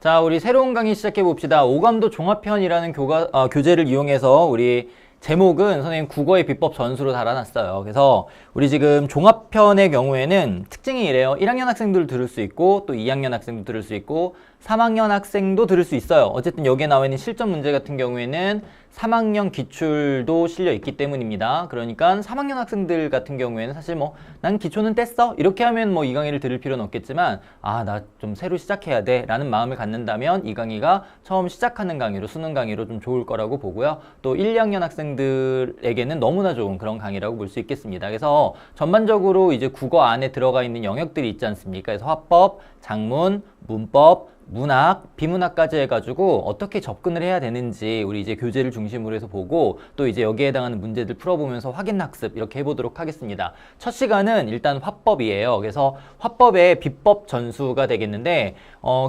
자, 우리 새로운 강의 시작해 봅시다. 오감도 종합편이라는 교재를 이용해서 우리 제목은 선생님 국어의 비법 전수로 달아놨어요. 그래서 우리 지금 종합편의 경우에는 특징이 이래요. 1학년 학생들 들을 수 있고 또 2학년 학생도 들을 수 있고 3학년 학생도 들을 수 있어요. 어쨌든 여기에 나와 있는 실전 문제 같은 경우에는 3학년 기출도 실려 있기 때문입니다. 그러니까 3학년 학생들 같은 경우에는 사실 뭐 난 기초는 뗐어? 이렇게 하면 뭐 이 강의를 들을 필요는 없겠지만 나 좀 새로 시작해야 돼 라는 마음을 갖는다면 이 강의가 처음 시작하는 강의로 수능 강의로 좀 좋을 거라고 보고요. 또 1, 2학년 학생들에게는 너무나 좋은 그런 강의라고 볼 수 있겠습니다. 그래서 전반적으로 이제 국어 안에 들어가 있는 영역들이 있지 않습니까? 그래서 화법, 작문, 문법, 문학, 비문학까지 해가지고 어떻게 접근을 해야 되는지 우리 이제 교재를 중심으로 해서 보고 또 이제 여기에 해당하는 문제들 풀어보면서 확인학습 이렇게 해보도록 하겠습니다. 첫 시간은 일단 화법이에요. 그래서 화법의 비법 전수가 되겠는데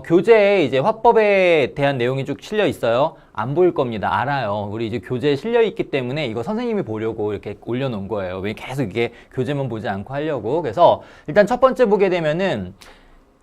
교재에 이제 화법에 대한 내용이 쭉 실려 있어요. 안 보일 겁니다. 알아요. 우리 이제 교재에 실려 있기 때문에 이거 선생님이 보려고 이렇게 올려놓은 거예요. 왜 계속 이게 교재만 보지 않고 하려고. 그래서 일단 첫 번째 보게 되면은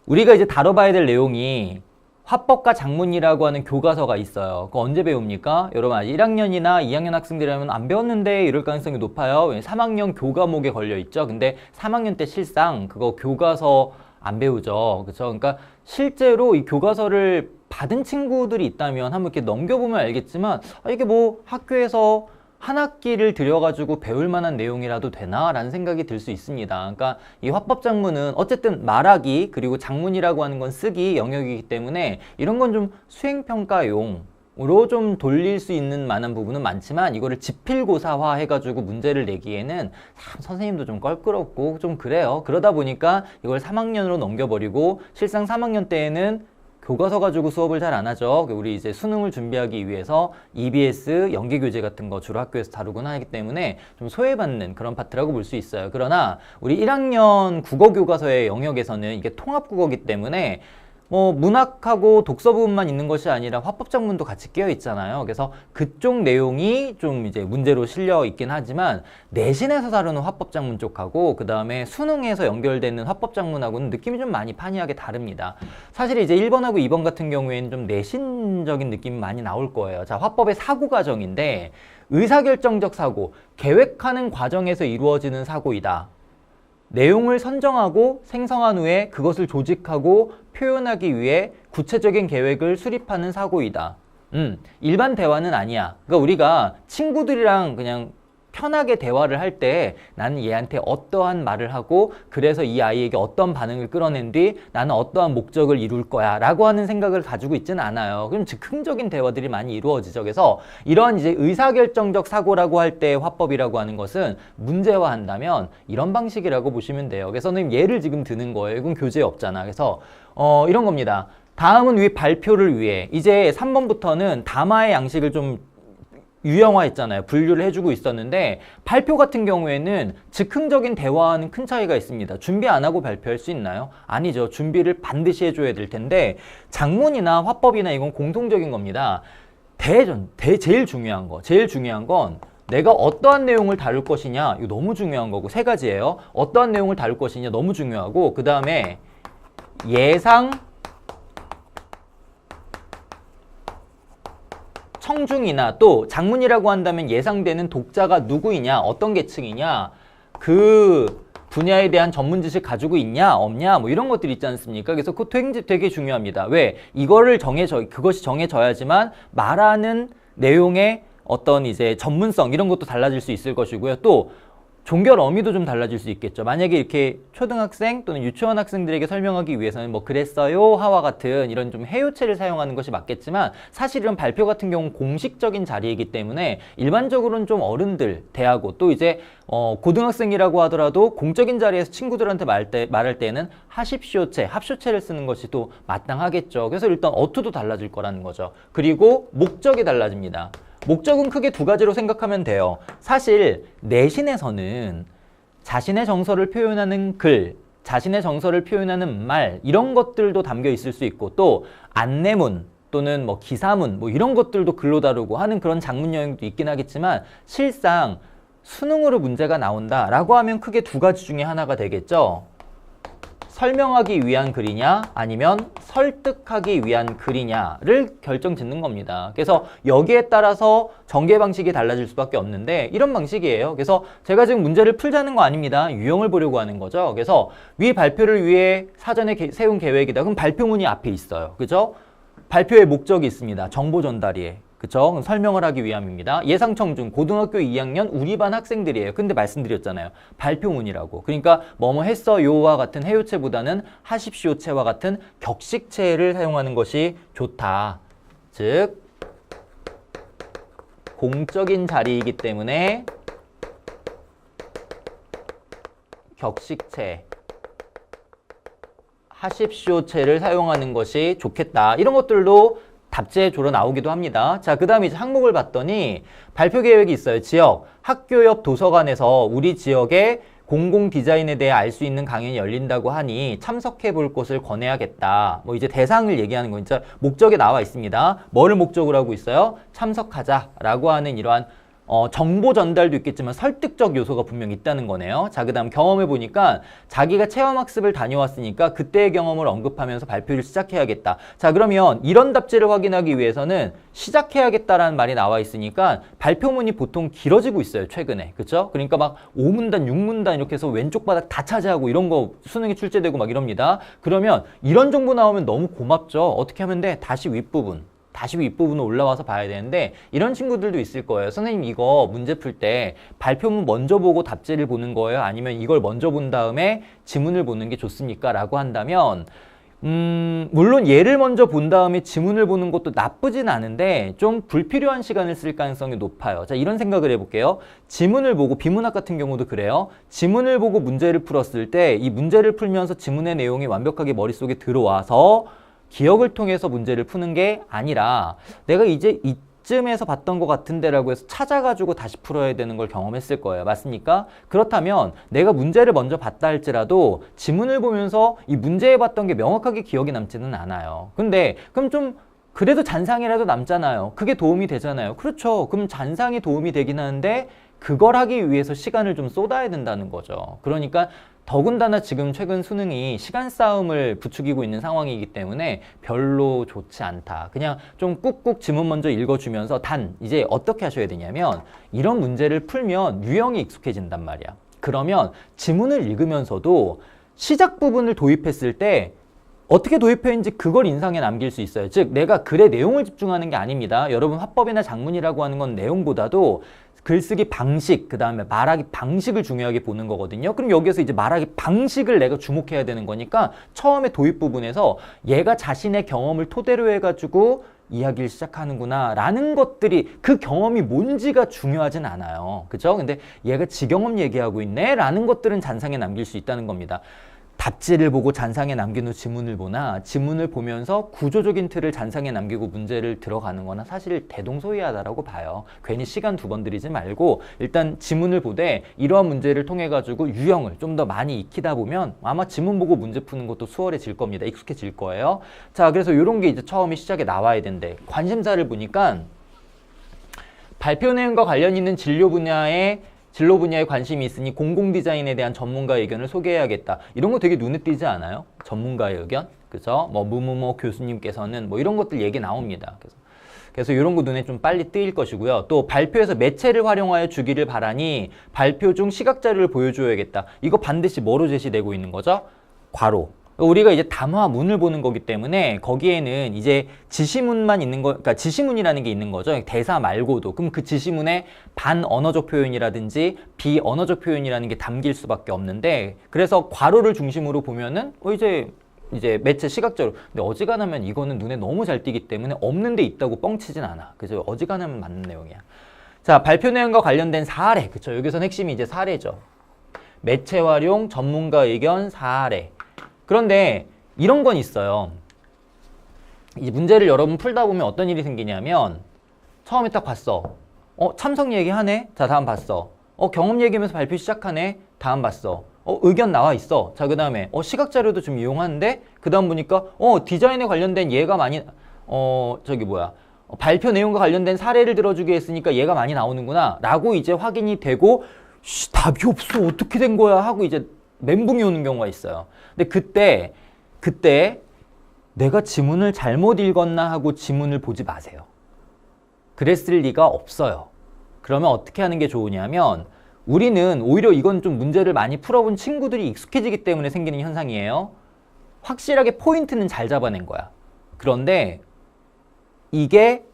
우리가 이제 다뤄봐야 될 내용이 화법과 작문이라고 하는 교과서가 있어요. 그거 언제 배웁니까? 여러분 아직 1학년이나 2학년 학생들이라면 안 배웠는데 이럴 가능성이 높아요. 3학년 교과목에 걸려 있죠. 근데 3학년 때 실상 그거 교과서 안 배우죠. 그렇죠? 그러니까 실제로 이 교과서를 받은 친구들이 있다면 한번 이렇게 넘겨보면 알겠지만 이게 뭐 학교에서 한 학기를 들여가지고 배울 만한 내용이라도 되나? 라는 생각이 들 수 있습니다. 그러니까 이 화법 작문은 어쨌든 말하기 그리고 작문이라고 하는 건 쓰기 영역이기 때문에 이런 건 좀 수행평가용으로 좀 돌릴 수 있는 만한 부분은 많지만 이거를 지필고사화 해가지고 문제를 내기에는 참 선생님도 좀 껄끄럽고 좀 그래요. 그러다 보니까 이걸 3학년으로 넘겨버리고 실상 3학년 때에는 교과서 가지고 수업을 잘 안 하죠. 우리 이제 수능을 준비하기 위해서 EBS, 연계교재 같은 거 주로 학교에서 다루곤 하기 때문에 좀 소외받는 그런 파트라고 볼 수 있어요. 그러나 우리 1학년 국어교과서의 영역에서는 이게 통합국어이기 때문에 뭐 문학하고 독서 부분만 있는 것이 아니라 화법 작문도 같이 끼어 있잖아요. 그래서 그쪽 내용이 좀 이제 문제로 실려 있긴 하지만 내신에서 다루는 화법 작문 쪽하고 그 다음에 수능에서 연결되는 화법 작문하고는 느낌이 좀 많이 판이하게 다릅니다. 사실 이제 1번하고 2번 같은 경우에는 좀 내신적인 느낌이 많이 나올 거예요. 자, 화법의 사고 과정인데 의사결정적 사고, 계획하는 과정에서 이루어지는 사고이다. 내용을 선정하고 생성한 후에 그것을 조직하고 표현하기 위해 구체적인 계획을 수립하는 사고이다. 일반 대화는 아니야. 그러니까 우리가 친구들이랑 그냥 편하게 대화를 할 때 나는 얘한테 어떠한 말을 하고 그래서 이 아이에게 어떤 반응을 끌어낸 뒤 나는 어떠한 목적을 이룰 거야 라고 하는 생각을 가지고 있지는 않아요. 그럼 즉흥적인 대화들이 많이 이루어지죠. 그래서 이런 이제 의사결정적 사고라고 할 때 화법이라고 하는 것은 문제화한다면 이런 방식이라고 보시면 돼요. 그래서 선생님 예를 지금 드는 거예요. 이건 교재에 없잖아. 그래서 이런 겁니다. 다음은 위 발표를 위해 이제 3번부터는 담화의 양식을 좀 유형화했잖아요. 분류를 해주고 있었는데 발표 같은 경우에는 즉흥적인 대화와는 큰 차이가 있습니다. 준비 안 하고 발표할 수 있나요? 아니죠. 준비를 반드시 해줘야 될 텐데 작문이나 화법이나 이건 공통적인 겁니다. 제일 중요한 건 내가 어떠한 내용을 다룰 것이냐 이거 너무 중요한 거고 세 가지예요. 어떠한 내용을 다룰 것이냐 너무 중요하고 그 다음에 예상 청중이나 또 작문이라고 한다면 예상되는 독자가 누구이냐 어떤 계층이냐 그 분야에 대한 전문 지식 가지고 있냐 없냐 뭐 이런 것들이 있지 않습니까? 그래서 그거 되게 중요합니다. 왜? 이거를 그것이 정해져야지만 말하는 내용의 어떤 이제 전문성 이런 것도 달라질 수 있을 것이고요. 또 종결 어미도 좀 달라질 수 있겠죠. 만약에 이렇게 초등학생 또는 유치원 학생들에게 설명하기 위해서는 뭐 그랬어요 하와 같은 이런 좀 해요체를 사용하는 것이 맞겠지만 사실 이런 발표 같은 경우는 공식적인 자리이기 때문에 일반적으로는 좀 어른들 대하고 또 이제 고등학생이라고 하더라도 공적인 자리에서 친구들한테 말할 때는 하십시오체, 합쇼체를 쓰는 것이 또 마땅하겠죠. 그래서 일단 어투도 달라질 거라는 거죠. 그리고 목적이 달라집니다. 목적은 크게 두 가지로 생각하면 돼요. 사실 내신에서는 자신의 정서를 표현하는 글, 자신의 정서를 표현하는 말 이런 것들도 담겨 있을 수 있고 또 안내문 또는 뭐 기사문 뭐 이런 것들도 글로 다루고 하는 그런 작문 영역도 있긴 하겠지만 실상 수능으로 문제가 나온다라고 하면 크게 두 가지 중에 하나가 되겠죠. 설명하기 위한 글이냐 아니면 설득하기 위한 글이냐를 결정짓는 겁니다. 그래서 여기에 따라서 전개 방식이 달라질 수밖에 없는데 이런 방식이에요. 그래서 제가 지금 문제를 풀자는 거 아닙니다. 유형을 보려고 하는 거죠. 그래서 위 발표를 위해 사전에 세운 계획이다. 그럼 발표문이 앞에 있어요. 그죠? 발표의 목적이 있습니다. 정보 전달이에요. 그쵸? 그럼 설명을 하기 위함입니다. 예상청중 고등학교 2학년 우리 반 학생들이에요. 근데 말씀드렸잖아요. 발표문이라고. 그러니까 뭐뭐 했어요와 같은 해요체보다는 하십시오체와 같은 격식체를 사용하는 것이 좋다. 즉 공적인 자리이기 때문에 격식체 하십시오체를 사용하는 것이 좋겠다. 이런 것들도 답제조로 나오기도 합니다. 자, 그 다음에 이제 항목을 봤더니 발표 계획이 있어요. 지역, 학교 옆 도서관에서 우리 지역의 공공 디자인에 대해 알 수 있는 강연이 열린다고 하니 참석해 볼 곳을 권해야겠다. 뭐 이제 대상을 얘기하는 거 진짜 목적에 나와 있습니다. 뭐를 목적으로 하고 있어요? 참석하자라고 하는 이러한 정보 전달도 있겠지만 설득적 요소가 분명히 있다는 거네요. 자, 그 다음 경험해 보니까 자기가 체험학습을 다녀왔으니까 그때의 경험을 언급하면서 발표를 시작해야겠다. 자, 그러면 이런 답지를 확인하기 위해서는 시작해야겠다라는 말이 나와 있으니까 발표문이 보통 길어지고 있어요. 최근에. 그쵸? 그러니까 막 5문단, 6문단 이렇게 해서 왼쪽 바닥 다 차지하고 이런 거 수능에 출제되고 막 이럽니다. 그러면 이런 정보 나오면 너무 고맙죠. 어떻게 하면 돼? 다시 윗부분으로 올라와서 봐야 되는데 이런 친구들도 있을 거예요. 선생님 이거 문제 풀 때 발표문 먼저 보고 답지를 보는 거예요? 아니면 이걸 먼저 본 다음에 지문을 보는 게 좋습니까? 라고 한다면 물론 얘를 먼저 본 다음에 지문을 보는 것도 나쁘진 않은데 좀 불필요한 시간을 쓸 가능성이 높아요. 자, 이런 생각을 해볼게요. 지문을 보고 비문학 같은 경우도 그래요. 지문을 보고 문제를 풀었을 때 이 문제를 풀면서 지문의 내용이 완벽하게 머릿속에 들어와서 기억을 통해서 문제를 푸는 게 아니라 내가 이제 이쯤에서 봤던 것 같은데 라고 해서 찾아가지고 다시 풀어야 되는 걸 경험했을 거예요. 맞습니까? 그렇다면 내가 문제를 먼저 봤다 할지라도 지문을 보면서 이 문제에 봤던 게 명확하게 기억이 남지는 않아요. 근데 그럼 좀 그래도 잔상이라도 남잖아요. 그게 도움이 되잖아요. 그렇죠. 그럼 잔상이 도움이 되긴 하는데 그걸 하기 위해서 시간을 좀 쏟아야 된다는 거죠. 그러니까 더군다나 지금 최근 수능이 시간 싸움을 부추기고 있는 상황이기 때문에 별로 좋지 않다. 그냥 좀 꾹꾹 지문 먼저 읽어주면서 이제 어떻게 하셔야 되냐면 이런 문제를 풀면 유형이 익숙해진단 말이야. 그러면 지문을 읽으면서도 시작 부분을 도입했을 때 어떻게 도입했는지 그걸 인상에 남길 수 있어요. 즉 내가 글의 내용을 집중하는 게 아닙니다. 여러분 화법이나 작문이라고 하는 건 내용보다도 글쓰기 방식, 그 다음에 말하기 방식을 중요하게 보는 거거든요. 그럼 여기서 이제 말하기 방식을 내가 주목해야 되는 거니까 처음에 도입 부분에서 얘가 자신의 경험을 토대로 해가지고 이야기를 시작하는구나 라는 것들이 그 경험이 뭔지가 중요하진 않아요. 그죠? 근데 얘가 지경험 얘기하고 있네 라는 것들은 잔상에 남길 수 있다는 겁니다. 답지를 보고 잔상에 남긴 후 지문을 보나 지문을 보면서 구조적인 틀을 잔상에 남기고 문제를 들어가는 거나 사실 대동소이하다라고 봐요. 괜히 시간 두 번 들이지 말고 일단 지문을 보되 이러한 문제를 통해 가지고 유형을 좀 더 많이 익히다 보면 아마 지문 보고 문제 푸는 것도 수월해질 겁니다. 익숙해질 거예요. 자, 그래서 이런 게 이제 처음에 시작에 나와야 된대. 관심사를 보니까 발표 내용과 관련 있는 진로 분야에 관심이 있으니 공공 디자인에 대한 전문가 의견을 소개해야겠다. 이런 거 되게 눈에 띄지 않아요? 전문가의 의견? 그죠? 뭐 무무모 교수님께서는 뭐 이런 것들 얘기 나옵니다. 그래서 이런 거 눈에 좀 빨리 띄일 것이고요. 또 발표에서 매체를 활용하여 주기를 바라니 발표 중 시각 자료를 보여줘야겠다. 이거 반드시 뭐로 제시되고 있는 거죠? 괄호. 우리가 이제 담화문을 보는 거기 때문에 거기에는 이제 지시문만 있는 거, 그러니까 지시문이라는 게 있는 거죠. 대사 말고도. 그럼 그 지시문에 반언어적 표현이라든지 비언어적 표현이라는 게 담길 수밖에 없는데 그래서 괄호를 중심으로 보면은 이제 매체 시각적으로. 근데 어지간하면 이거는 눈에 너무 잘 띄기 때문에 없는데 있다고 뻥치진 않아. 그래서 어지간하면 맞는 내용이야. 자, 발표 내용과 관련된 사례. 그쵸. 여기서는 핵심이 이제 사례죠. 매체 활용, 전문가 의견, 사례. 그런데 이런 건 있어요. 이 문제를 여러분 풀다 보면 어떤 일이 생기냐면 처음에 딱 봤어. 참석 얘기하네? 자, 다음 봤어. 경험 얘기하면서 발표 시작하네? 다음 봤어. 의견 나와 있어. 자, 그 다음에 시각 자료도 좀 이용하는데 그 다음 보니까 디자인에 관련된 얘가 많이 발표 내용과 관련된 사례를 들어주게 했으니까 얘가 많이 나오는구나 라고 이제 확인이 되고 답이 없어. 어떻게 된 거야? 하고 이제 멘붕이 오는 경우가 있어요. 근데 그때 내가 지문을 잘못 읽었나 하고 지문을 보지 마세요. 그랬을 리가 없어요. 그러면 어떻게 하는 게 좋으냐면 우리는 오히려 이건 좀 문제를 많이 풀어본 친구들이 익숙해지기 때문에 생기는 현상이에요. 확실하게 포인트는 잘 잡아낸 거야. 그런데 이게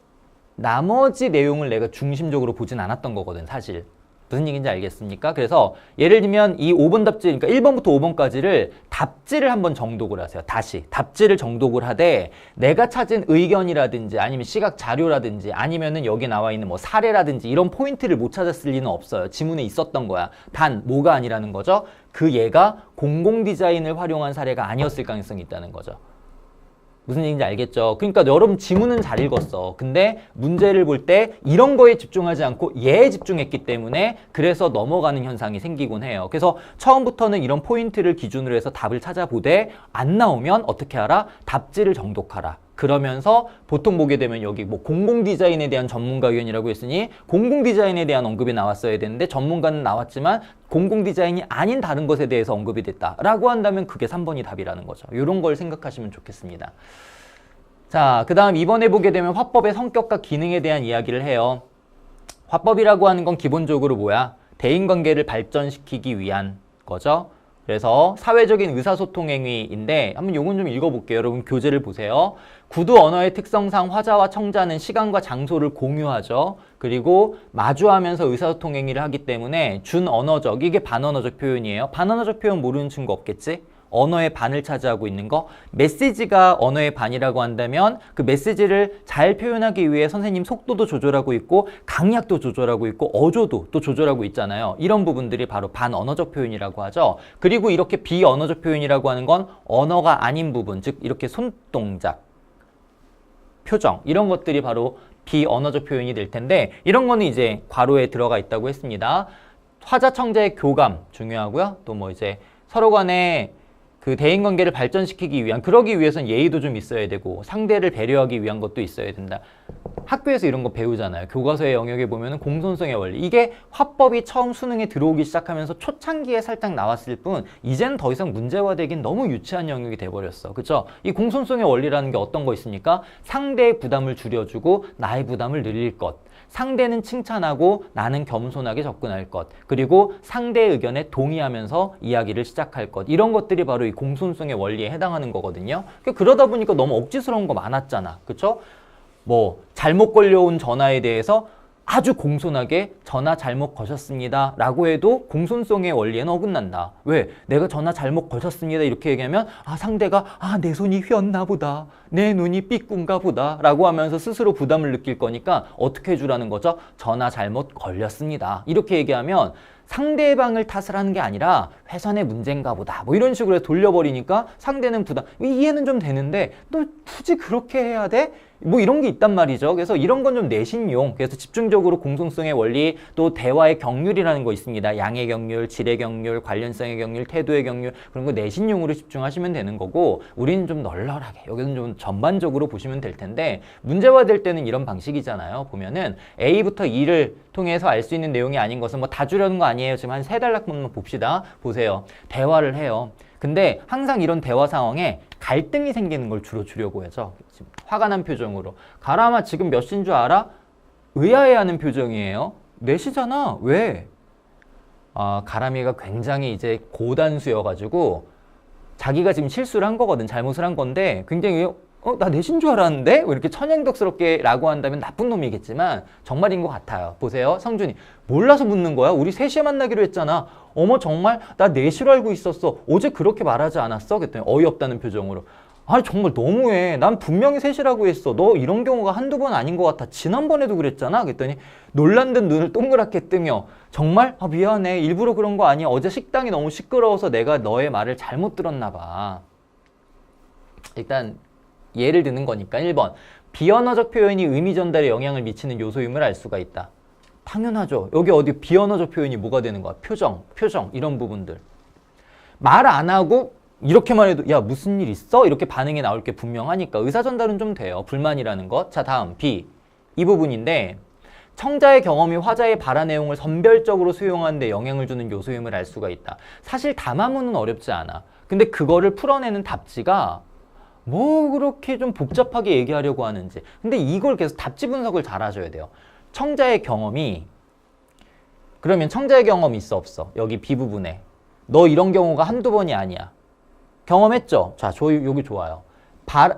나머지 내용을 내가 중심적으로 보진 않았던 거거든, 사실. 무슨 얘기인지 알겠습니까? 그래서 예를 들면 이 5번 답지, 그러니까 1번부터 5번까지를 답지를 한번 정독을 하세요. 다시 답지를 정독을 하되 내가 찾은 의견이라든지 아니면 시각 자료라든지 아니면은 여기 나와 있는 뭐 사례라든지 이런 포인트를 못 찾았을 리는 없어요. 지문에 있었던 거야. 단 뭐가 아니라는 거죠? 그 얘가 공공 디자인을 활용한 사례가 아니었을 가능성이 있다는 거죠. 무슨 얘기인지 알겠죠? 그러니까 여러분 지문은 잘 읽었어. 근데 문제를 볼 때 이런 거에 집중하지 않고 얘에 집중했기 때문에 그래서 넘어가는 현상이 생기곤 해요. 그래서 처음부터는 이런 포인트를 기준으로 해서 답을 찾아보되 안 나오면 어떻게 하라? 답지를 정독하라. 그러면서 보통 보게 되면 여기 뭐 공공 디자인에 대한 전문가 의견이라고 했으니 공공 디자인에 대한 언급이 나왔어야 되는데 전문가는 나왔지만 공공 디자인이 아닌 다른 것에 대해서 언급이 됐다라고 한다면 그게 3번이 답이라는 거죠. 이런 걸 생각하시면 좋겠습니다. 자, 그 다음 이번에 보게 되면 화법의 성격과 기능에 대한 이야기를 해요. 화법이라고 하는 건 기본적으로 뭐야? 대인관계를 발전시키기 위한 거죠. 그래서 사회적인 의사소통 행위인데 한번 요건 좀 읽어볼게요. 여러분 교재를 보세요. 구두 언어의 특성상 화자와 청자는 시간과 장소를 공유하죠. 그리고 마주하면서 의사소통 행위를 하기 때문에 준언어적, 이게 반언어적 표현이에요. 반언어적 표현 모르는 친구 없겠지? 언어의 반을 차지하고 있는 거. 메시지가 언어의 반이라고 한다면 그 메시지를 잘 표현하기 위해 선생님 속도도 조절하고 있고 강약도 조절하고 있고 어조도 또 조절하고 있잖아요. 이런 부분들이 바로 반언어적 표현이라고 하죠. 그리고 이렇게 비언어적 표현이라고 하는 건 언어가 아닌 부분, 즉 이렇게 손동작, 표정 이런 것들이 바로 비언어적 표현이 될 텐데 이런 거는 이제 괄호에 들어가 있다고 했습니다. 화자 청자의 교감 중요하고요. 또 뭐 이제 서로 간에 그 대인관계를 발전시키기 위한, 그러기 위해서는 예의도 좀 있어야 되고 상대를 배려하기 위한 것도 있어야 된다. 학교에서 이런 거 배우잖아요. 교과서의 영역에 보면은 공손성의 원리. 이게 화법이 처음 수능에 들어오기 시작하면서 초창기에 살짝 나왔을 뿐 이제는 더 이상 문제화되긴 너무 유치한 영역이 돼버렸어. 그쵸? 이 공손성의 원리라는 게 어떤 거 있습니까? 상대의 부담을 줄여주고 나의 부담을 늘릴 것. 상대는 칭찬하고 나는 겸손하게 접근할 것. 그리고 상대의 의견에 동의하면서 이야기를 시작할 것. 이런 것들이 바로 이 공손성의 원리에 해당하는 거거든요. 그러다 보니까 너무 억지스러운 거 많았잖아. 그쵸? 뭐 잘못 걸려온 전화에 대해서 아주 공손하게 전화 잘못 거셨습니다 라고 해도 공손성의 원리에는 어긋난다. 왜? 내가 전화 잘못 거셨습니다 이렇게 얘기하면 상대가 내 손이 휘었나 보다, 내 눈이 삐꾼가 보다 라고 하면서 스스로 부담을 느낄 거니까 어떻게 해주라는 거죠? 전화 잘못 걸렸습니다 이렇게 얘기하면 상대방을 탓을 하는 게 아니라 회선의 문제인가 보다 뭐 이런 식으로 돌려버리니까 상대는 부담, 이해는 좀 되는데 너 굳이 그렇게 해야 돼? 뭐 이런 게 있단 말이죠. 그래서 이런 건 좀 내신용, 그래서 집중적으로 공손성의 원리, 또 대화의 경률이라는 거 있습니다. 양의 경률, 질의 경률, 관련성의 경률, 태도의 경률, 그런 거 내신용으로 집중하시면 되는 거고 우리는 좀 널널하게 여기는 좀 전반적으로 보시면 될 텐데 문제화될 때는 이런 방식이잖아요. 보면은 A부터 E를 통해서 알 수 있는 내용이 아닌 것은 뭐 다 주려는 거 아니에요. 지금 한 3단락만 봅시다. 보세요. 대화를 해요. 근데 항상 이런 대화 상황에 갈등이 생기는 걸 주로 주려고 하죠. 화가 난 표정으로. 가람아 지금 몇 시인 줄 알아? 의아해하는 표정이에요. 4시잖아. 왜? 가람이가 굉장히 이제 고단수여가지고 자기가 지금 실수를 한 거거든. 잘못을 한 건데 굉장히 나 4시인 줄 알았는데? 왜 이렇게 천연덕스럽게 라고 한다면 나쁜 놈이겠지만 정말인 것 같아요. 보세요. 성준이. 몰라서 묻는 거야? 우리 3시에 만나기로 했잖아. 어머 정말? 나 4시로 알고 있었어. 어제 그렇게 말하지 않았어? 그랬더니 어이없다는 표정으로. 아니 정말 너무해. 난 분명히 3시라고 했어. 너 이런 경우가 한두 번 아닌 것 같아. 지난번에도 그랬잖아. 그랬더니 놀란 듯 눈을 동그랗게 뜨며 정말? 미안해. 일부러 그런 거 아니야. 어제 식당이 너무 시끄러워서 내가 너의 말을 잘못 들었나 봐. 일단 예를 드는 거니까 1번 비언어적 표현이 의미 전달에 영향을 미치는 요소임을 알 수가 있다. 당연하죠. 여기 어디 비언어적 표현이 뭐가 되는 거야? 표정 이런 부분들. 말 안 하고 이렇게만 해도 야 무슨 일 있어? 이렇게 반응이 나올 게 분명하니까 의사 전달은 좀 돼요. 불만이라는 것. 자 다음 B 이 부분인데 청자의 경험이 화자의 발화 내용을 선별적으로 수용하는 데 영향을 주는 요소임을 알 수가 있다. 사실 담화문은 어렵지 않아. 근데 그거를 풀어내는 답지가 뭐 그렇게 좀 복잡하게 얘기하려고 하는지. 근데 이걸 계속 답지 분석을 잘 하셔야 돼요. 청자의 경험이, 그러면 청자의 경험이 있어 없어? 여기 B 부분에 너 이런 경우가 한두 번이 아니야. 경험했죠? 자, 여기 좋아요.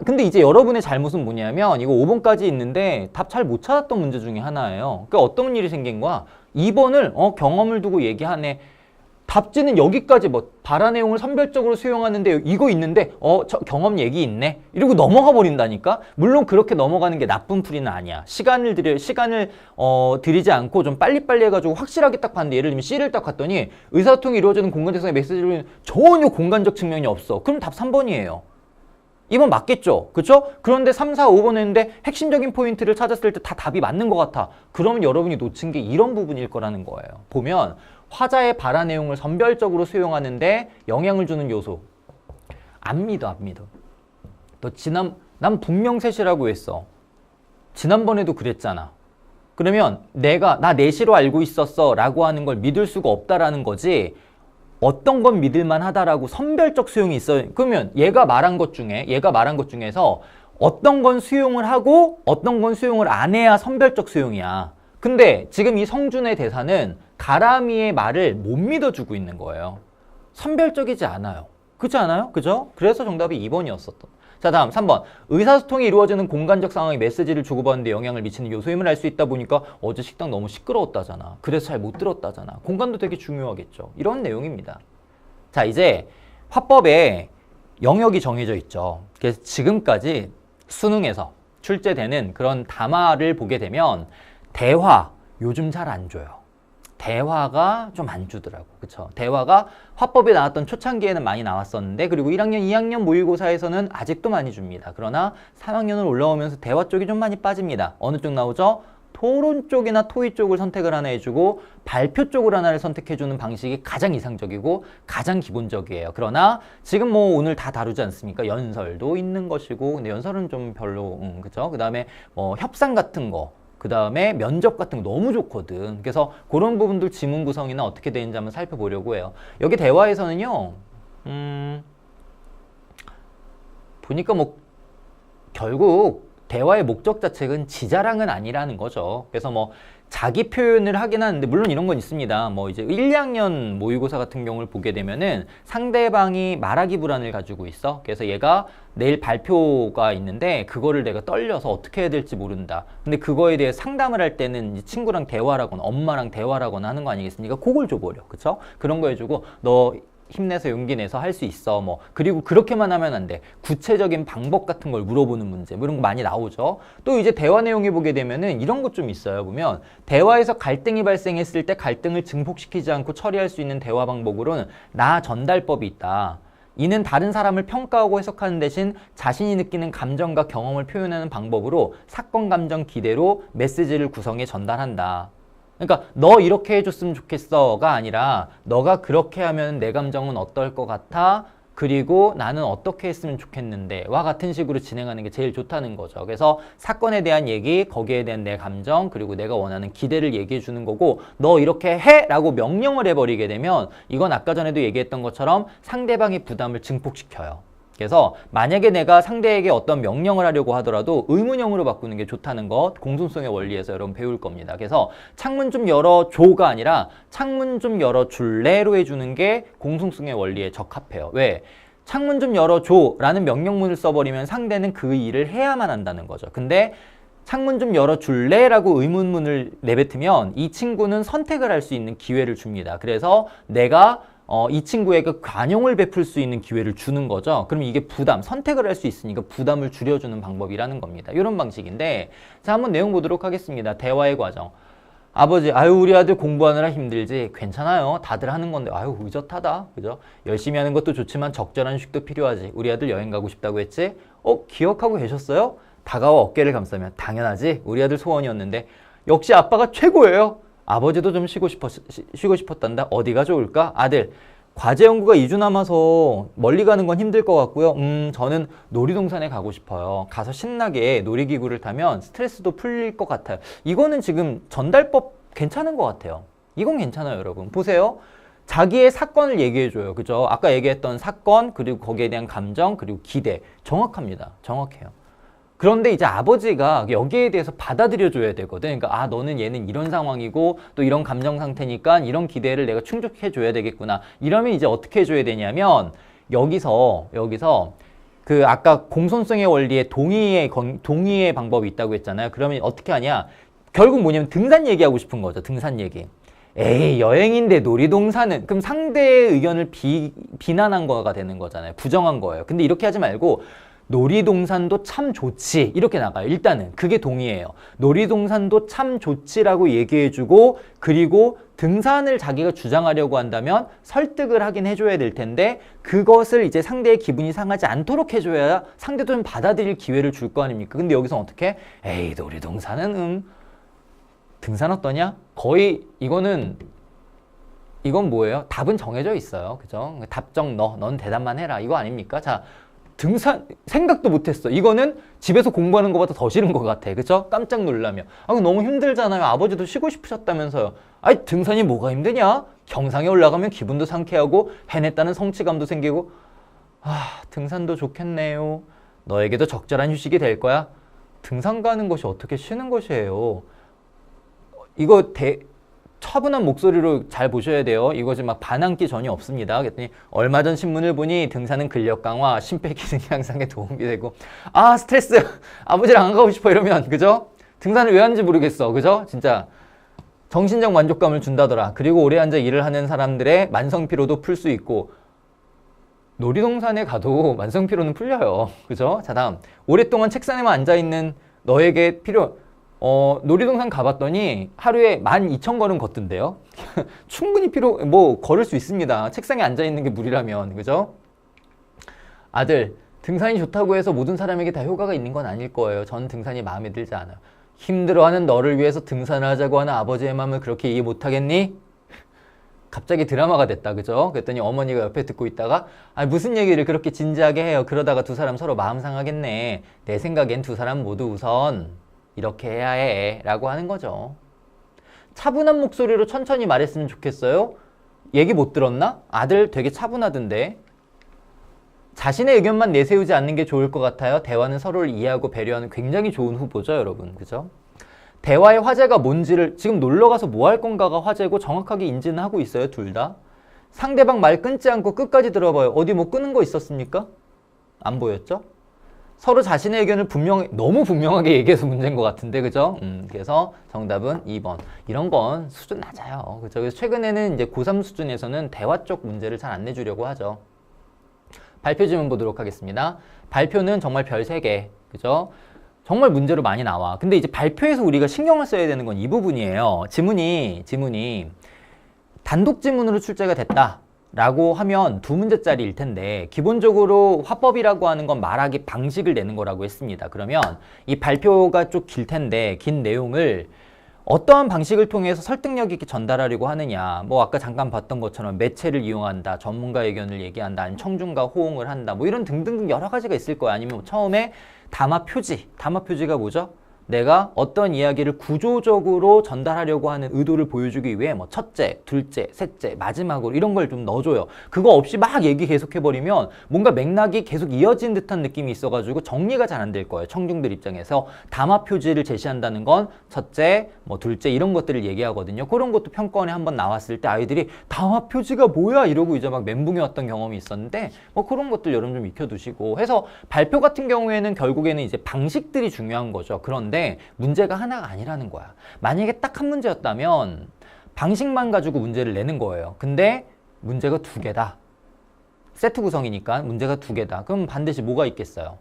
근데 이제 여러분의 잘못은 뭐냐면 이거 5번까지 있는데 답 잘 못 찾았던 문제 중에 하나예요. 그러니까 어떤 일이 생긴 거야? 2번을 경험을 두고 얘기하네. 답지는 여기까지 뭐 발화 내용을 선별적으로 수용하는데 이거 있는데 경험 얘기 있네 이러고 넘어가 버린다니까. 물론 그렇게 넘어가는 게 나쁜 풀이는 아니야. 시간을 들이지 않고 좀 빨리빨리 해가지고 확실하게 딱 봤는데, 예를 들면 C를 딱 봤더니 의사소통이 이루어지는 공간적성의 메시지를 전혀 공간적 측면이 없어. 그럼 답 3번이에요 2번 맞겠죠? 그쵸? 그런데 3, 4, 5번 했는데 핵심적인 포인트를 찾았을 때 다 답이 맞는 것 같아. 그러면 여러분이 놓친 게 이런 부분일 거라는 거예요. 보면 화자의 발화 내용을 선별적으로 수용하는데 영향을 주는 요소. 안 믿어. 난 분명 셋이라고 했어. 지난번에도 그랬잖아. 그러면 나 내시로 알고 있었어 라고 하는 걸 믿을 수가 없다라는 거지. 어떤 건 믿을만 하다라고 선별적 수용이 있어요. 그러면 얘가 말한 것 중에서 어떤 건 수용을 하고 어떤 건 수용을 안 해야 선별적 수용이야. 근데 지금 이 성준의 대사는 가람이의 말을 못 믿어주고 있는 거예요. 선별적이지 않아요. 그렇지 않아요? 그죠? 그래서 정답이 2번이었었던. 자, 다음 3번. 의사소통이 이루어지는 공간적 상황에 메시지를 주고받는데 영향을 미치는 요소임을 알 수 있다 보니까 어제 식당 너무 시끄러웠다잖아. 그래서 잘 못 들었다잖아. 공간도 되게 중요하겠죠. 이런 내용입니다. 자, 이제 화법에 영역이 정해져 있죠. 그래서 지금까지 수능에서 출제되는 그런 담화를 보게 되면 대화 요즘 잘 안 줘요. 대화가 좀 안 주더라고. 그쵸? 대화가 화법에 나왔던 초창기에는 많이 나왔었는데, 그리고 1학년, 2학년 모의고사에서는 아직도 많이 줍니다. 그러나 3학년을 올라오면서 대화 쪽이 좀 많이 빠집니다. 어느 쪽 나오죠? 토론 쪽이나 토의 쪽을 선택을 하나 해주고 발표 쪽을 하나를 선택해주는 방식이 가장 이상적이고 가장 기본적이에요. 그러나 지금 뭐 오늘 다 다루지 않습니까? 연설도 있는 것이고, 근데 연설은 좀 별로, 그쵸? 그 다음에 협상 같은 거, 그 다음에 면접 같은 거 너무 좋거든. 그래서 그런 부분들 지문 구성이나 어떻게 되는지 한번 살펴보려고 해요. 여기 대화에서는요, 보니까 뭐 결국 대화의 목적 자체는 지자랑은 아니라는 거죠. 그래서 뭐 자기 표현을 하긴 하는데, 물론 이런 건 있습니다. 뭐 이제 1, 2학년 모의고사 같은 경우를 보게 되면은 상대방이 말하기 불안을 가지고 있어. 그래서 얘가 내일 발표가 있는데 그거를 내가 떨려서 어떻게 해야 될지 모른다. 근데 그거에 대해 상담을 할 때는 친구랑 대화라거나 엄마랑 대화라거나 하는 거 아니겠습니까? 그걸 줘버려. 그쵸? 그런 거 해주고 너 힘내서 용기 내서 할 수 있어. 뭐 그리고 그렇게만 하면 안 돼. 구체적인 방법 같은 걸 물어보는 문제, 뭐 이런 거 많이 나오죠. 또 이제 대화 내용에 보게 되면은 이런 것 좀 있어요. 보면 대화에서 갈등이 발생했을 때 갈등을 증폭시키지 않고 처리할 수 있는 대화 방법으로는 나 전달법이 있다. 이는 다른 사람을 평가하고 해석하는 대신 자신이 느끼는 감정과 경험을 표현하는 방법으로 사건, 감정, 기대로 메시지를 구성해 전달한다. 그러니까 너 이렇게 해줬으면 좋겠어가 아니라 너가 그렇게 하면 내 감정은 어떨 것 같아? 그리고 나는 어떻게 했으면 좋겠는데 와 같은 식으로 진행하는 게 제일 좋다는 거죠. 그래서 사건에 대한 얘기, 거기에 대한 내 감정, 그리고 내가 원하는 기대를 얘기해 주는 거고, 너 이렇게 해! 라고 명령을 해버리게 되면 이건 아까 전에도 얘기했던 것처럼 상대방의 부담을 증폭시켜요. 그래서 만약에 내가 상대에게 어떤 명령을 하려고 하더라도 의문형으로 바꾸는 게 좋다는 것, 공손성의 원리에서 여러분 배울 겁니다. 그래서 창문 좀 열어줘가 아니라 창문 좀 열어줄래로 해주는 게 공손성의 원리에 적합해요. 왜? 창문 좀 열어줘 라는 명령문을 써버리면 상대는 그 일을 해야만 한다는 거죠. 근데 창문 좀 열어줄래? 라고 의문문을 내뱉으면 이 친구는 선택을 할 수 있는 기회를 줍니다. 그래서 내가 이 친구에게 관용을 베풀 수 있는 기회를 주는 거죠. 그럼 이게 선택을 할 수 있으니까 부담을 줄여주는 방법이라는 겁니다. 이런 방식인데, 자, 한번 내용 보도록 하겠습니다. 대화의 과정. 아버지, 우리 아들 공부하느라 힘들지? 괜찮아요. 다들 하는 건데, 의젓하다. 그죠? 열심히 하는 것도 좋지만 적절한 휴식도 필요하지. 우리 아들 여행 가고 싶다고 했지? 기억하고 계셨어요? 다가와 어깨를 감싸면, 당연하지. 우리 아들 소원이었는데, 역시 아빠가 최고예요. 아버지도 좀 쉬고 싶었단다. 어디가 좋을까? 아들, 과제 연구가 2주 남아서 멀리 가는 건 힘들 것 같고요. 저는 놀이동산에 가고 싶어요. 가서 신나게 놀이기구를 타면 스트레스도 풀릴 것 같아요. 이거는 지금 전달법 괜찮은 것 같아요. 이건 괜찮아요, 여러분. 보세요. 자기의 사건을 얘기해줘요. 그죠? 아까 얘기했던 사건, 그리고 거기에 대한 감정, 그리고 기대. 정확합니다. 정확해요. 그런데 이제 아버지가 여기에 대해서 받아들여줘야 되거든. 그러니까 너는 얘는 이런 상황이고 또 이런 감정 상태니까 이런 기대를 내가 충족해줘야 되겠구나. 이러면 이제 어떻게 해줘야 되냐면 여기서 그 아까 공손성의 원리에 동의의 방법이 있다고 했잖아요. 그러면 어떻게 하냐? 결국 뭐냐면 등산 얘기하고 싶은 거죠. 등산 얘기. 에이, 여행인데 놀이동산은, 그럼 상대의 의견을 비난한 거가 되는 거잖아요. 부정한 거예요. 근데 이렇게 하지 말고 놀이동산도 참 좋지 이렇게 나가요. 일단은 그게 동의예요. 놀이동산도 참 좋지라고 얘기해주고, 그리고 등산을 자기가 주장하려고 한다면 설득을 하긴 해줘야 될 텐데, 그것을 이제 상대의 기분이 상하지 않도록 해줘야 상대도 좀 받아들일 기회를 줄 거 아닙니까? 근데 여기서 어떻게? 에이, 놀이동산은 등산 어떠냐? 거의 이건 뭐예요? 답은 정해져 있어요. 그죠? 답정 넌 대답만 해라. 이거 아닙니까? 자, 등산 생각도 못했어. 이거는 집에서 공부하는 것보다 더 싫은 것 같아. 그쵸? 깜짝 놀라며. 너무 힘들잖아요. 아버지도 쉬고 싶으셨다면서요. 아이, 등산이 뭐가 힘드냐? 정상에 올라가면 기분도 상쾌하고 해냈다는 성취감도 생기고. 등산도 좋겠네요. 너에게도 적절한 휴식이 될 거야. 등산 가는 것이 어떻게 쉬는 것이에요. 이거 차분한 목소리로 잘 보셔야 돼요. 이거 지금 막 반항기 전혀 없습니다. 그랬더니 얼마 전 신문을 보니 등산은 근력 강화, 심폐기능 향상에 도움이 되고, 스트레스, 아버지랑 안 가고 싶어 이러면, 그죠? 등산을 왜 하는지 모르겠어. 그죠? 진짜 정신적 만족감을 준다더라. 그리고 오래 앉아 일을 하는 사람들의 만성피로도 풀 수 있고, 놀이동산에 가도 만성피로는 풀려요. 그죠? 자, 다음. 오랫동안 책상에만 앉아있는 너에게 놀이동산 가봤더니 하루에 12,000걸음 걷던데요. 충분히 걸을 수 있습니다. 책상에 앉아있는 게 무리라면. 그죠? 아들, 등산이 좋다고 해서 모든 사람에게 다 효과가 있는 건 아닐 거예요. 전 등산이 마음에 들지 않아요. 힘들어하는 너를 위해서 등산을 하자고 하는 아버지의 마음을 그렇게 이해 못하겠니? 갑자기 드라마가 됐다. 그죠? 그랬더니 어머니가 옆에 듣고 있다가 무슨 얘기를 그렇게 진지하게 해요. 그러다가 두 사람 서로 마음 상하겠네. 내 생각엔 두 사람 모두 우선 이렇게 해야 해 라고 하는 거죠. 차분한 목소리로 천천히 말했으면 좋겠어요. 얘기 못 들었나? 아들 되게 차분하던데. 자신의 의견만 내세우지 않는 게 좋을 것 같아요. 대화는 서로를 이해하고 배려하는 굉장히 좋은 후보죠, 여러분. 그죠? 대화의 화제가 뭔지를, 지금 놀러가서 뭐 할 건가가 화제고 정확하게 인지는 하고 있어요, 둘 다. 상대방 말 끊지 않고 끝까지 들어봐요. 어디 뭐 끄는 거 있었습니까? 안 보였죠? 서로 자신의 의견을 너무 분명하게 얘기해서 문제인 것 같은데, 그죠? 그래서 정답은 2번. 이런 건 수준 낮아요. 그죠? 그래서 최근에는 이제 고3 수준에서는 대화 쪽 문제를 잘 안 내주려고 하죠. 발표 질문 보도록 하겠습니다. 발표는 정말 별 3개. 그죠? 정말 문제로 많이 나와. 근데 이제 발표에서 우리가 신경을 써야 되는 건 이 부분이에요. 지문이 단독 지문으로 출제가 됐다 라고 하면 2문제짜리일 텐데, 기본적으로 화법이라고 하는 건 말하기 방식을 내는 거라고 했습니다. 그러면 이 발표가 좀 길 텐데 긴 내용을 어떠한 방식을 통해서 설득력 있게 전달하려고 하느냐. 아까 잠깐 봤던 것처럼 매체를 이용한다, 전문가 의견을 얘기한다, 아니면 청중과 호응을 한다, 이런 등등 여러 가지가 있을 거야. 아니면 처음에 담화 표지가 뭐죠? 내가 어떤 이야기를 구조적으로 전달하려고 하는 의도를 보여주기 위해 첫째, 둘째, 셋째, 마지막으로 이런 걸 좀 넣어줘요. 그거 없이 막 얘기 계속해버리면 뭔가 맥락이 계속 이어진 듯한 느낌이 있어가지고 정리가 잘 안 될 거예요. 청중들 입장에서. 담화 표지를 제시한다는 건 첫째, 둘째 이런 것들을 얘기하거든요. 그런 것도 평가원에 한번 나왔을 때 아이들이 담화 표지가 뭐야? 이러고 이제 막 멘붕이 왔던 경험이 있었는데 그런 것들 여러분 좀 익혀두시고 해서 발표 같은 경우에는 결국에는 이제 방식들이 중요한 거죠. 그런데 문제가 하나가 아니라는 거야. 만약에 딱 한 문제였다면 방식만 가지고 문제를 내는 거예요. 근데 문제가 2개다. 세트 구성이니까 문제가 2개다. 그럼 반드시 뭐가 있겠어요?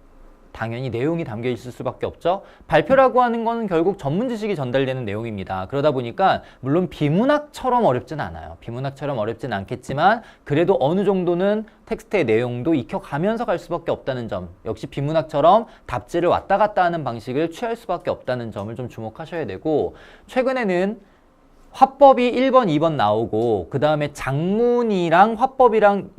당연히 내용이 담겨 있을 수밖에 없죠. 발표라고 하는 건 결국 전문 지식이 전달되는 내용입니다. 그러다 보니까 물론 비문학처럼 어렵진 않아요. 비문학처럼 어렵진 않겠지만 그래도 어느 정도는 텍스트의 내용도 익혀가면서 갈 수밖에 없다는 점, 역시 비문학처럼 답지를 왔다 갔다 하는 방식을 취할 수밖에 없다는 점을 좀 주목하셔야 되고, 최근에는 화법이 1번, 2번 나오고 그 다음에 장문이랑 화법이랑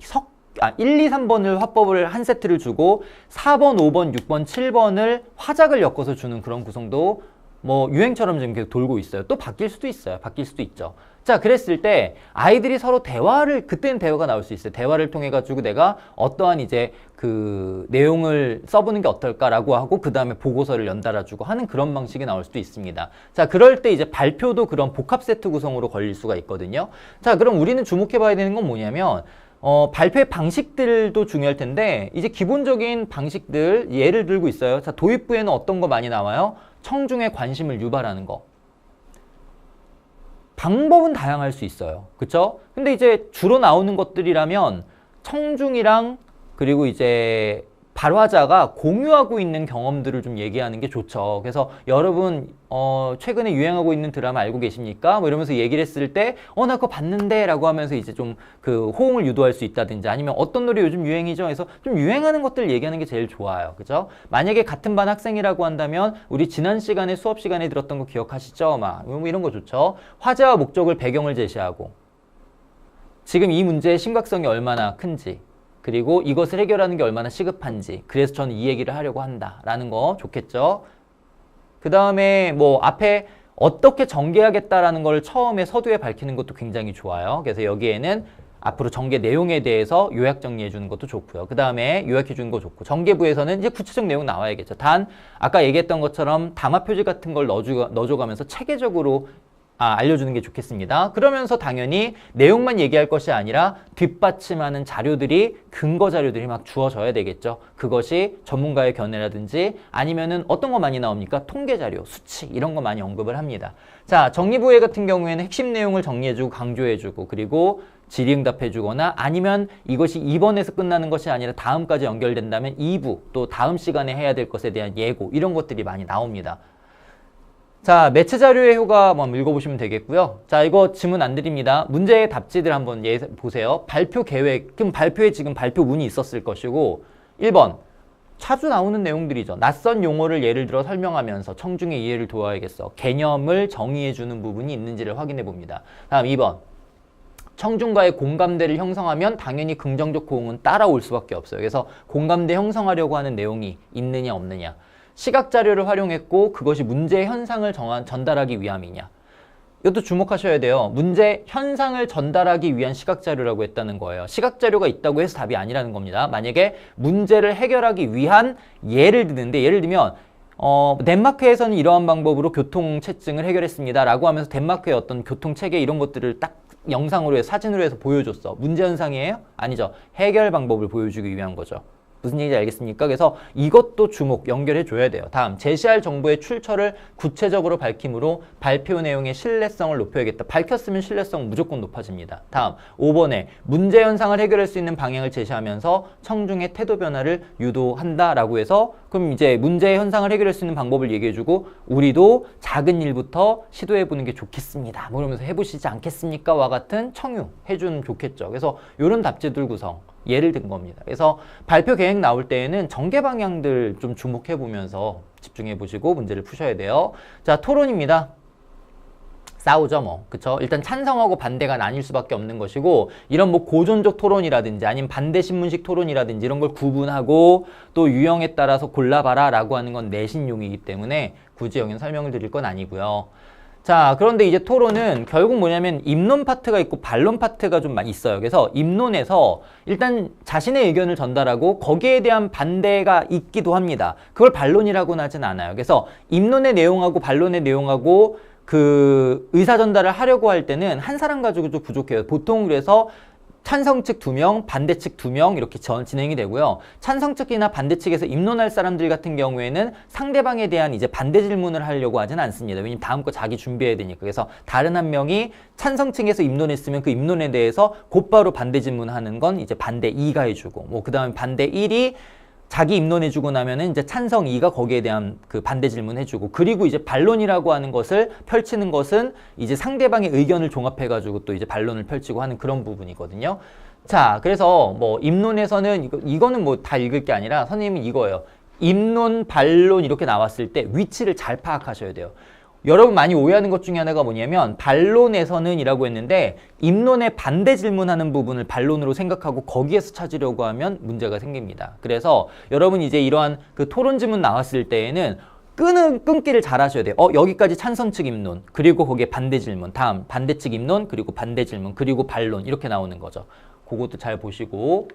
1, 2, 3번을 화법을 한 세트를 주고 4번, 5번, 6번, 7번을 화작을 엮어서 주는 그런 구성도 뭐 유행처럼 지금 계속 돌고 있어요. 또 바뀔 수도 있어요. 바뀔 수도 있죠. 자, 그랬을 때 아이들이 서로 대화를, 그때는 대화가 나올 수 있어요. 대화를 통해 가지고 내가 어떠한 이제 그 내용을 써보는 게 어떨까라고 하고 그 다음에 보고서를 연달아주고 하는 그런 방식이 나올 수도 있습니다. 자, 그럴 때 이제 발표도 그런 복합 세트 구성으로 걸릴 수가 있거든요. 자, 그럼 우리는 주목해 봐야 되는 건 뭐냐면 발표의 방식들도 중요할 텐데 이제 기본적인 방식들 예를 들고 있어요. 자, 도입부에는 어떤 거 많이 나와요? 청중의 관심을 유발하는 거. 방법은 다양할 수 있어요. 그쵸? 근데 이제 주로 나오는 것들이라면 청중이랑 그리고 이제 발화자가 공유하고 있는 경험들을 좀 얘기하는 게 좋죠. 그래서 여러분 최근에 유행하고 있는 드라마 알고 계십니까? 뭐 이러면서 얘기를 했을 때 나 그거 봤는데 라고 하면서 이제 좀 그 호응을 유도할 수 있다든지 아니면 어떤 노래 요즘 유행이죠? 해서 좀 유행하는 것들 얘기하는 게 제일 좋아요. 그죠? 만약에 같은 반 학생이라고 한다면 우리 지난 시간에 수업 시간에 들었던 거 기억하시죠? 막 뭐 이런 거 좋죠. 화제와 목적을 배경을 제시하고 지금 이 문제의 심각성이 얼마나 큰지 그리고 이것을 해결하는 게 얼마나 시급한지 그래서 저는 이 얘기를 하려고 한다라는 거 좋겠죠. 그 다음에 뭐 앞에 어떻게 전개하겠다라는 걸 처음에 서두에 밝히는 것도 굉장히 좋아요. 그래서 여기에는 앞으로 전개 내용에 대해서 요약 정리해 주는 것도 좋고요. 그 다음에 요약해 주는 거 좋고 전개부에서는 이제 구체적 내용 나와야겠죠. 단 아까 얘기했던 것처럼 담화 표지 같은 걸 넣어줘가면서 체계적으로 알려주는 게 좋겠습니다. 그러면서 당연히 내용만 얘기할 것이 아니라 뒷받침하는 자료들이 근거 자료들이 막 주어져야 되겠죠. 그것이 전문가의 견해라든지 아니면은 어떤 거 많이 나옵니까? 통계 자료, 수치 이런 거 많이 언급을 합니다. 자, 정리부회 같은 경우에는 핵심 내용을 정리해주고 강조해주고 그리고 질의응답해주거나 아니면 이것이 2번에서 끝나는 것이 아니라 다음까지 연결된다면 2부 또 다음 시간에 해야 될 것에 대한 예고 이런 것들이 많이 나옵니다. 자, 매체 자료의 효과 한번 읽어보시면 되겠고요. 자, 이거 질문 안 드립니다. 문제의 답지들 한번 보세요. 발표 계획, 그럼 발표에 지금 발표문이 있었을 것이고 1번, 자주 나오는 내용들이죠. 낯선 용어를 예를 들어 설명하면서 청중의 이해를 도와야겠어. 개념을 정의해주는 부분이 있는지를 확인해 봅니다. 다음 2번, 청중과의 공감대를 형성하면 당연히 긍정적 호응은 따라올 수밖에 없어요. 그래서 공감대 형성하려고 하는 내용이 있느냐 없느냐. 시각 자료를 활용했고 그것이 문제의 현상을 전달하기 위함이냐. 이것도 주목하셔야 돼요. 문제 현상을 전달하기 위한 시각 자료라고 했다는 거예요. 시각 자료가 있다고 해서 답이 아니라는 겁니다. 만약에 문제를 해결하기 위한 예를 드는데 예를 들면 덴마크에서는 이러한 방법으로 교통체증을 해결했습니다 라고 하면서 덴마크의 어떤 교통체계 이런 것들을 딱 영상으로 해서 사진으로 해서 보여줬어. 문제 현상이에요? 아니죠. 해결 방법을 보여주기 위한 거죠. 무슨 얘기인지 알겠습니까? 그래서 이것도 주목, 연결해 줘야 돼요. 다음, 제시할 정보의 출처를 구체적으로 밝힘으로 발표 내용의 신뢰성을 높여야겠다. 밝혔으면 신뢰성 무조건 높아집니다. 다음, 5번에 문제 현상을 해결할 수 있는 방향을 제시하면서 청중의 태도 변화를 유도한다라고 해서 그럼 이제 문제 현상을 해결할 수 있는 방법을 얘기해주고 우리도 작은 일부터 시도해보는 게 좋겠습니다. 뭐 이러면서 해보시지 않겠습니까? 와 같은 청유 해주면 좋겠죠. 그래서 이런 답지들 구성. 예를 든 겁니다. 그래서 발표 계획 나올 때에는 전개 방향들 좀 주목해 보면서 집중해 보시고 문제를 푸셔야 돼요. 자, 토론입니다. 싸우죠, 뭐. 그쵸? 일단 찬성하고 반대가 나뉠 수밖에 없는 것이고, 이런 뭐 고전적 토론이라든지 아니면 반대 신문식 토론이라든지 이런 걸 구분하고 또 유형에 따라서 골라봐라 라고 하는 건 내신용이기 때문에 굳이 여기는 설명을 드릴 건 아니고요. 자, 그런데 이제 토론은 결국 뭐냐면 입론 파트가 있고 반론 파트가 좀 있어요. 그래서 입론에서 일단 자신의 의견을 전달하고 거기에 대한 반대가 있기도 합니다. 그걸 반론이라고는 하진 않아요. 그래서 입론의 내용하고 반론의 내용하고 그 의사 전달을 하려고 할 때는 한 사람 가지고 좀 부족해요. 보통 그래서 찬성 측 2명, 반대 측 2명 이렇게 진행이 되고요. 찬성 측이나 반대 측에서 입론할 사람들 같은 경우에는 상대방에 대한 이제 반대 질문을 하려고 하진 않습니다. 왜냐면 다음 거 자기 준비해야 되니까. 그래서 다른 한 명이 찬성 측에서 입론했으면 그 입론에 대해서 곧바로 반대 질문하는 건 이제 반대 2가 해주고 뭐 그다음에 반대 1이 자기 입론해주고 나면은 이제 찬성 2가 거기에 대한 그 반대 질문해주고 그리고 이제 반론이라고 하는 것을 펼치는 것은 이제 상대방의 의견을 종합해가지고 또 이제 반론을 펼치고 하는 그런 부분이거든요. 자, 그래서 뭐 입론에서는 이거는 뭐 다 읽을 게 아니라 선생님은 이거예요. 입론, 반론 이렇게 나왔을 때 위치를 잘 파악하셔야 돼요. 여러분 많이 오해하는 것 중에 하나가 뭐냐면 반론에서는 이라고 했는데 입론에 반대 질문하는 부분을 반론으로 생각하고 거기에서 찾으려고 하면 문제가 생깁니다. 그래서 여러분 이제 이러한 그 토론 질문 나왔을 때에는 끊기를 잘 하셔야 돼요. 여기까지 찬성 측 입론, 그리고 거기에 반대 질문, 다음 반대 측 입론, 그리고 반대 질문, 그리고 반론 이렇게 나오는 거죠. 그것도 잘 보시고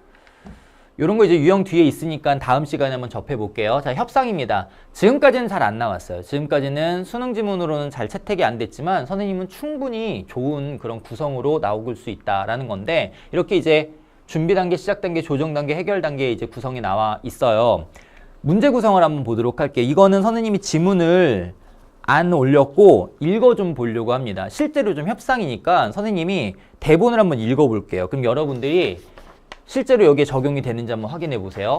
이런 거 이제 유형 뒤에 있으니까 다음 시간에 한번 접해볼게요. 자, 협상입니다. 지금까지는 잘 안 나왔어요. 지금까지는 수능 지문으로는 잘 채택이 안 됐지만 선생님은 충분히 좋은 그런 구성으로 나올 수 있다라는 건데 이렇게 이제 준비 단계, 시작 단계, 조정 단계, 해결 단계에 이제 구성이 나와 있어요. 문제 구성을 한번 보도록 할게요. 이거는 선생님이 지문을 안 올렸고 읽어 좀 보려고 합니다. 실제로 좀 협상이니까 선생님이 대본을 한번 읽어 볼게요. 그럼 여러분들이 실제로 여기에 적용이 되는지 한번 확인해 보세요.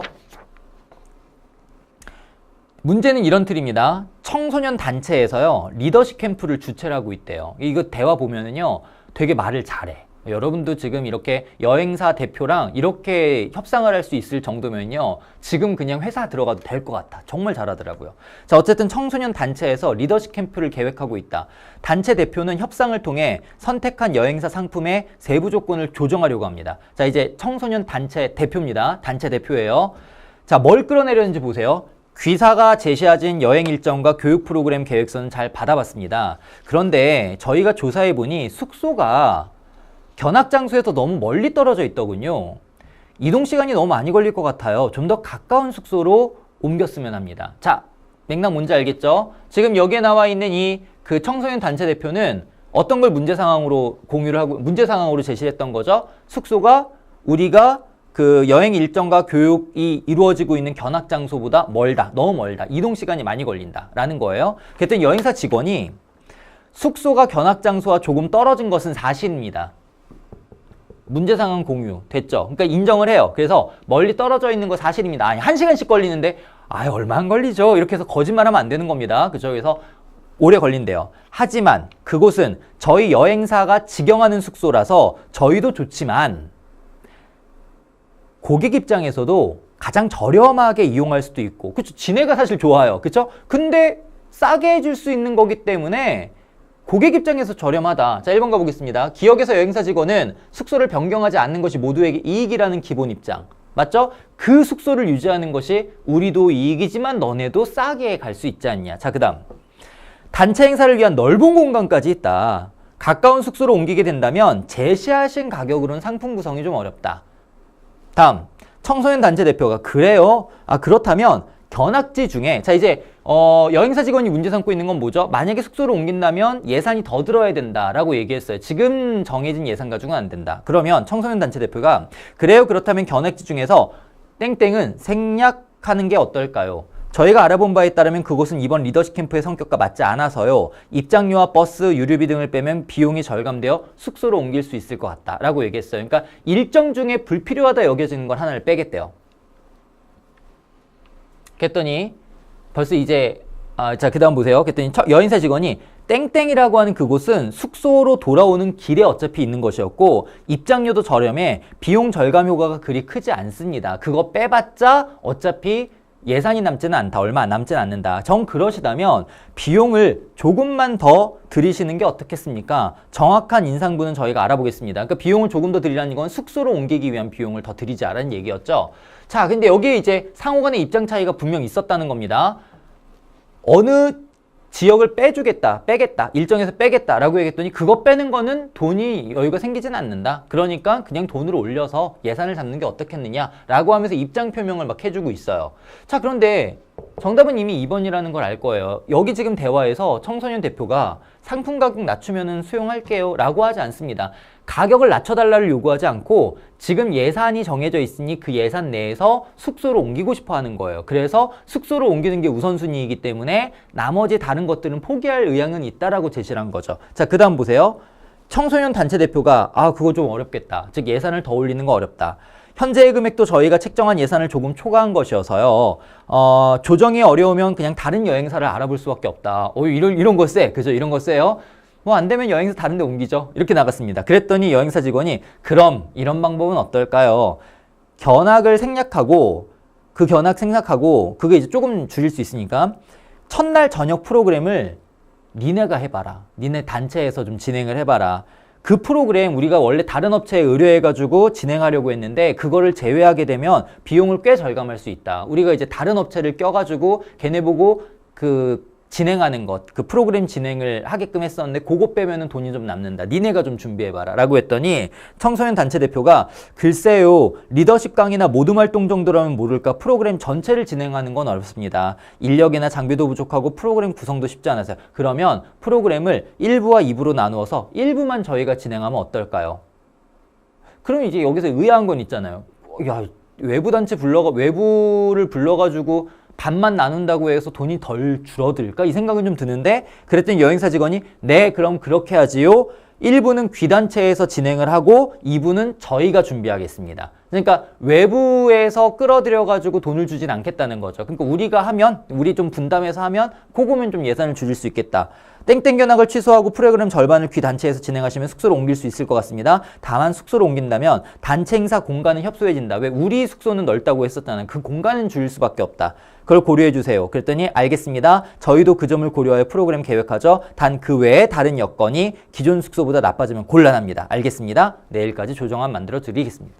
문제는 이런 틀입니다. 청소년 단체에서요, 리더십 캠프를 주최를 하고 있대요. 이거 대화 보면은요, 되게 말을 잘해. 여러분도 지금 이렇게 여행사 대표랑 이렇게 협상을 할 수 있을 정도면요, 지금 그냥 회사 들어가도 될 것 같아. 정말 잘하더라고요. 자, 어쨌든 청소년 단체에서 리더십 캠프를 계획하고 있다. 단체 대표는 협상을 통해 선택한 여행사 상품의 세부 조건을 조정하려고 합니다. 자, 이제 청소년 단체 대표입니다. 단체 대표예요. 자, 뭘 끌어내려는지 보세요. 귀사가 제시해진 여행 일정과 교육 프로그램 계획서는 잘 받아봤습니다. 그런데 저희가 조사해보니 숙소가 견학 장소에서 너무 멀리 떨어져 있더군요. 이동 시간이 너무 많이 걸릴 것 같아요. 좀 더 가까운 숙소로 옮겼으면 합니다. 자, 맥락 뭔지 알겠죠? 지금 여기에 나와 있는 이 그 청소년 단체 대표는 어떤 걸 문제 상황으로 공유를 하고 문제 상황으로 제시했던 거죠? 숙소가 우리가 그 여행 일정과 교육이 이루어지고 있는 견학 장소보다 멀다. 너무 멀다. 이동 시간이 많이 걸린다라는 거예요. 그랬더니 여행사 직원이 숙소가 견학 장소와 조금 떨어진 것은 사실입니다. 문제 상황 공유 됐죠? 그러니까 인정을 해요. 그래서 멀리 떨어져 있는 거 사실입니다. 아니, 1시간씩 걸리는데 얼마 안 걸리죠. 이렇게 해서 거짓말하면 안 되는 겁니다. 그죠? 그래서 오래 걸린대요. 하지만 그곳은 저희 여행사가 직영하는 숙소라서 저희도 좋지만 고객 입장에서도 가장 저렴하게 이용할 수도 있고, 그쵸? 지네가 사실 좋아요. 그쵸? 근데 싸게 해줄 수 있는 거기 때문에 고객 입장에서 저렴하다. 자, 1번 가보겠습니다. 기업에서 여행사 직원은 숙소를 변경하지 않는 것이 모두에게 이익이라는 기본 입장. 맞죠? 그 숙소를 유지하는 것이 우리도 이익이지만 너네도 싸게 갈 수 있지 않냐. 자, 그 다음. 단체 행사를 위한 넓은 공간까지 있다. 가까운 숙소로 옮기게 된다면 제시하신 가격으로는 상품 구성이 좀 어렵다. 다음. 청소년 단체 대표가 그래요? 그렇다면 견학지 중에 자 이제 여행사 직원이 문제 삼고 있는 건 뭐죠? 만약에 숙소를 옮긴다면 예산이 더 들어야 된다라고 얘기했어요. 지금 정해진 예산 가지고는 안 된다. 그러면 청소년 단체 대표가 그래요? 그렇다면 견학지 중에서 땡땡은 생략하는 게 어떨까요? 저희가 알아본 바에 따르면 그곳은 이번 리더십 캠프의 성격과 맞지 않아서요. 입장료와 버스, 유류비 등을 빼면 비용이 절감되어 숙소로 옮길 수 있을 것 같다라고 얘기했어요. 그러니까 일정 중에 불필요하다 여겨지는 걸 하나를 빼겠대요. 그랬더니 벌써 이제 자, 그 다음 보세요. 그랬더니 여행사 직원이 땡땡이라고 하는 그곳은 숙소로 돌아오는 길에 어차피 있는 것이었고 입장료도 저렴해 비용 절감 효과가 그리 크지 않습니다. 그거 빼봤자 어차피 예산이 남지는 않다. 얼마 남지는 않는다. 정 그러시다면 비용을 조금만 더 들이시는 게 어떻겠습니까? 정확한 인상분은 저희가 알아보겠습니다. 그러니까 비용을 조금 더 들이라는 건 숙소로 옮기기 위한 비용을 더 들이자라는 얘기였죠. 자, 근데 여기에 이제 상호 간의 입장 차이가 분명 있었다는 겁니다. 어느 지역을 빼주겠다, 빼겠다, 일정에서 빼겠다라고 얘기했더니 그거 빼는 거는 돈이 여유가 생기진 않는다. 그러니까 그냥 돈으로 올려서 예산을 잡는 게 어떻겠느냐라고 하면서 입장 표명을 막 해주고 있어요. 자, 그런데 정답은 이미 2번이라는 걸 알 거예요. 여기 지금 대화에서 청소년 대표가 상품 가격 낮추면은 수용할게요 라고 하지 않습니다. 가격을 낮춰달라를 요구하지 않고 지금 예산이 정해져 있으니 그 예산 내에서 숙소로 옮기고 싶어 하는 거예요. 그래서 숙소로 옮기는 게 우선순위이기 때문에 나머지 다른 것들은 포기할 의향은 있다라고 제시를 한 거죠. 자, 그 다음 보세요. 청소년 단체 대표가 그거 좀 어렵겠다. 즉 예산을 더 올리는 거 어렵다. 현재의 금액도 저희가 책정한 예산을 조금 초과한 것이어서요. 조정이 어려우면 그냥 다른 여행사를 알아볼 수밖에 없다. 이런 거 쎄. 그죠? 이런 거 쎄요. 뭐 안 되면 여행사 다른 데 옮기죠. 이렇게 나갔습니다. 그랬더니 여행사 직원이 그럼 이런 방법은 어떨까요? 견학을 생략하고 그 견학 생략하고 그게 이제 조금 줄일 수 있으니까 첫날 저녁 프로그램을 니네가 해봐라. 니네 단체에서 좀 진행을 해봐라. 그 프로그램 우리가 원래 다른 업체에 의뢰해가지고 진행하려고 했는데 그거를 제외하게 되면 비용을 꽤 절감할 수 있다. 우리가 이제 다른 업체를 껴가지고 걔네 보고 진행하는 것, 그 프로그램 진행을 하게끔 했었는데 그거 빼면은 돈이 좀 남는다. 니네가 좀 준비해봐라. 라고 했더니 청소년 단체 대표가 글쎄요. 리더십 강의나 모둠 활동 정도라면 모를까 프로그램 전체를 진행하는 건 어렵습니다. 인력이나 장비도 부족하고 프로그램 구성도 쉽지 않아서요. 그러면 프로그램을 1부와 2부로 나누어서 1부만 저희가 진행하면 어떨까요? 그럼 이제 여기서 의아한 건 있잖아요. 야, 외부를 불러가지고 반만 나눈다고 해서 돈이 덜 줄어들까? 이 생각은 좀 드는데 그랬더니 여행사 직원이 네, 그럼 그렇게 하지요. 1부는 귀단체에서 진행을 하고 2부는 저희가 준비하겠습니다. 그러니까 외부에서 끌어들여가지고 돈을 주진 않겠다는 거죠. 그러니까 우리 좀 분담해서 하면 그거면 좀 예산을 줄일 수 있겠다. 땡땡 견학을 취소하고 프로그램 절반을 귀단체에서 진행하시면 숙소로 옮길 수 있을 것 같습니다. 다만 숙소로 옮긴다면 단체 행사 공간은 협소해진다. 왜? 우리 숙소는 넓다고 했었잖아요. 그 공간은 줄일 수밖에 없다. 그걸 고려해 주세요. 그랬더니 알겠습니다. 저희도 그 점을 고려하여 프로그램 계획하죠. 단 그 외에 다른 여건이 기존 숙소보다 나빠지면 곤란합니다. 알겠습니다. 내일까지 조정안 만들어 드리겠습니다.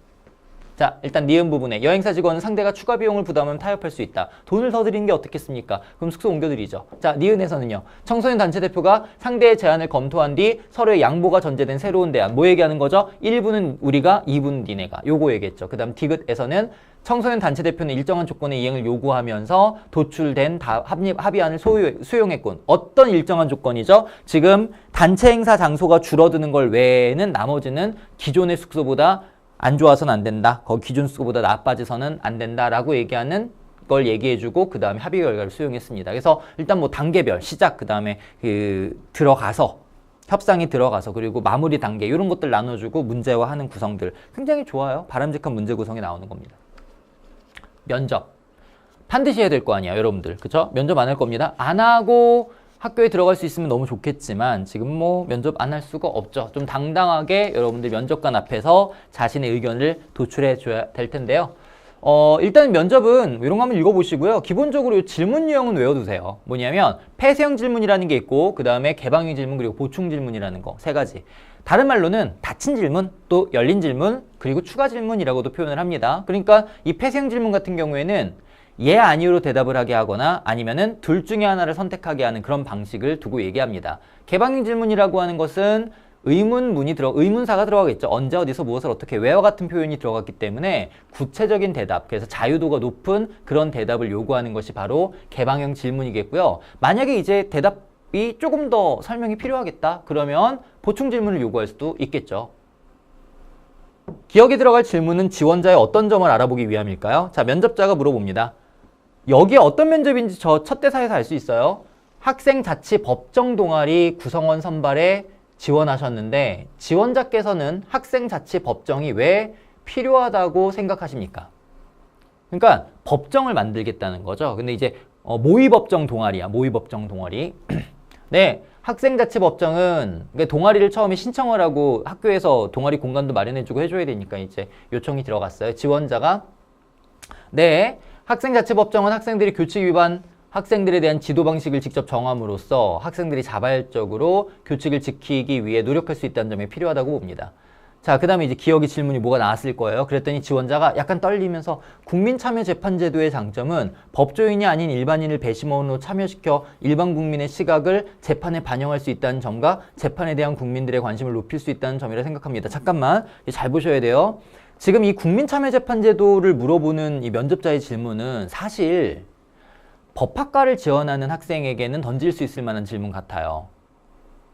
자, 일단 니은 부분에 여행사 직원은 상대가 추가 비용을 부담하면 타협할 수 있다. 돈을 더 드리는 게 어떻겠습니까? 그럼 숙소 옮겨드리죠. 자, 니은에서는요. 청소년 단체 대표가 상대의 제안을 검토한 뒤 서로의 양보가 전제된 새로운 대안. 뭐 얘기하는 거죠? 1부는 우리가, 2부는 니네가. 요거 얘기했죠. 그 다음 디귿에서는 청소년 단체 대표는 일정한 조건의 이행을 요구하면서 도출된 합의안을 수용했군. 어떤 일정한 조건이죠? 지금 단체 행사 장소가 줄어드는 걸 외에는 나머지는 기존의 숙소보다 안 좋아서는 안 된다. 거기 기존 숙소보다 나빠져서는 안 된다라고 얘기하는 걸 얘기해주고 그 다음에 합의 결과를 수용했습니다. 그래서 일단 뭐 단계별 시작 그 다음에 들어가서 협상이 들어가서 그리고 마무리 단계 이런 것들 나눠주고 문제화하는 구성들 굉장히 좋아요. 바람직한 문제 구성이 나오는 겁니다. 면접 반드시 해야 될 거 아니야, 여러분들. 그쵸? 면접 안 할 겁니다. 안 하고 학교에 들어갈 수 있으면 너무 좋겠지만 지금 뭐 면접 안 할 수가 없죠. 좀 당당하게 여러분들 면접관 앞에서 자신의 의견을 도출해 줘야 될 텐데요. 일단 면접은 이런 거 한번 읽어보시고요. 기본적으로 이 질문 유형은 외워두세요. 뭐냐면 폐쇄형 질문이라는 게 있고 그 다음에 개방형 질문 그리고 보충 질문이라는 거 세 가지. 다른 말로는 닫힌 질문, 또 열린 질문, 그리고 추가 질문이라고도 표현을 합니다. 그러니까 이 폐쇄형 질문 같은 경우에는 예, 아니요로 대답을 하게 하거나 아니면은 둘 중에 하나를 선택하게 하는 그런 방식을 두고 얘기합니다. 개방형 질문이라고 하는 것은 의문사가 들어가겠죠. 언제, 어디서, 무엇을, 어떻게, 왜와 같은 표현이 들어갔기 때문에 구체적인 대답, 그래서 자유도가 높은 그런 대답을 요구하는 것이 바로 개방형 질문이겠고요. 만약에 이제 대답이 조금 더 설명이 필요하겠다. 그러면 보충 질문을 요구할 수도 있겠죠. 기억에 들어갈 질문은 지원자의 어떤 점을 알아보기 위함일까요? 자, 면접자가 물어봅니다. 여기에 어떤 면접인지 저 첫 대사에서 알 수 있어요. 학생자치법정 동아리 구성원 선발에 지원하셨는데 지원자께서는 학생자치법정이 왜 필요하다고 생각하십니까? 그러니까 법정을 만들겠다는 거죠. 근데 이제 모의법정 동아리야. 모의법정 동아리. 네, 학생자치법정은 동아리를 처음에 신청을 하고 학교에서 동아리 공간도 마련해주고 해줘야 되니까 이제 요청이 들어갔어요. 지원자가 네, 학생자치법정은 학생들이 규칙 위반 학생들에 대한 지도 방식을 직접 정함으로써 학생들이 자발적으로 규칙을 지키기 위해 노력할 수 있다는 점이 필요하다고 봅니다. 자, 그 다음에 이제 기억의 질문이 뭐가 나왔을 거예요. 그랬더니 지원자가 약간 떨리면서 국민참여재판제도의 장점은 법조인이 아닌 일반인을 배심원으로 참여시켜 일반 국민의 시각을 재판에 반영할 수 있다는 점과 재판에 대한 국민들의 관심을 높일 수 있다는 점이라 생각합니다. 잠깐만, 잘 보셔야 돼요. 지금 이 국민참여재판제도를 물어보는 이 면접자의 질문은 사실 법학과를 지원하는 학생에게는 던질 수 있을 만한 질문 같아요.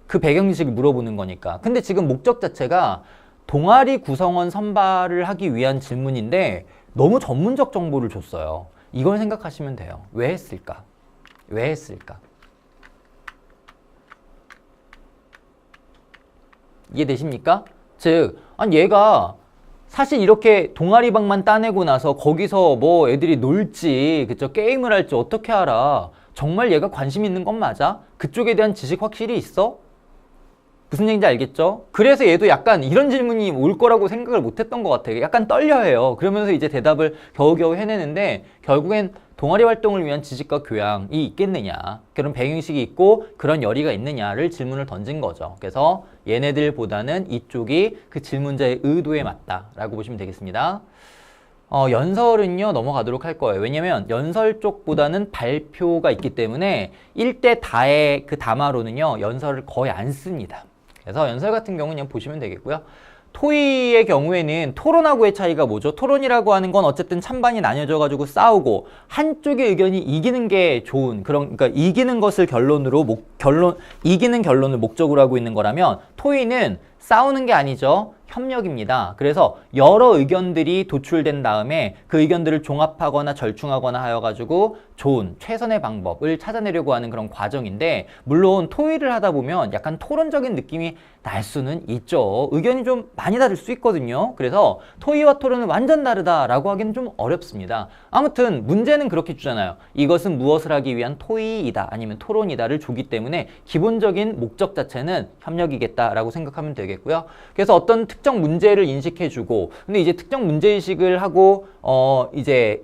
그 배경지식을 물어보는 거니까. 근데 지금 목적 자체가 동아리 구성원 선발을 하기 위한 질문인데 너무 전문적 정보를 줬어요. 이걸 생각하시면 돼요. 왜 했을까? 왜 했을까? 이해되십니까? 즉, 아니 얘가 사실 이렇게 동아리방만 따내고 나서 거기서 뭐 애들이 놀지, 그쵸? 게임을 할지 어떻게 알아? 정말 얘가 관심 있는 건 맞아? 그쪽에 대한 지식 확실히 있어? 무슨 얘기인지 알겠죠? 그래서 얘도 약간 이런 질문이 올 거라고 생각을 못 했던 것 같아요. 약간 떨려해요. 그러면서 이제 대답을 겨우겨우 해내는데 결국엔 동아리 활동을 위한 지식과 교양이 있겠느냐, 그런 배경의식이 있고 그런 열의가 있느냐를 질문을 던진 거죠. 그래서 얘네들보다는 이쪽이 그 질문자의 의도에 맞다라고 보시면 되겠습니다. 연설은요 넘어가도록 할 거예요. 왜냐면 연설 쪽보다는 발표가 있기 때문에 1대 다의 그 담화로는요 연설을 거의 안 씁니다. 그래서 연설 같은 경우는 그냥 보시면 되겠고요. 토의의 경우에는 토론하고의 차이가 뭐죠? 토론이라고 하는 건 어쨌든 찬반이 나뉘어져 가지고 싸우고 한쪽의 의견이 이기는 게 좋은 그러니까 이기는 것을 이기는 결론을 목적으로 하고 있는 거라면 토의는 싸우는 게 아니죠. 협력입니다. 그래서 여러 의견들이 도출된 다음에 그 의견들을 종합하거나 절충하거나 하여가지고 좋은 최선의 방법을 찾아내려고 하는 그런 과정인데, 물론 토의를 하다 보면 약간 토론적인 느낌이 날 수는 있죠. 의견이 좀 많이 다를 수 있거든요. 그래서 토의와 토론은 완전 다르다라고 하기는 좀 어렵습니다. 아무튼 문제는 그렇게 주잖아요. 이것은 무엇을 하기 위한 토의이다 아니면 토론이다를 주기 때문에 기본적인 목적 자체는 협력이겠다라고 생각하면 되겠고요. 그래서 어떤 특정 문제를 인식해주고, 근데 이제 특정 문제의식을 하고 이제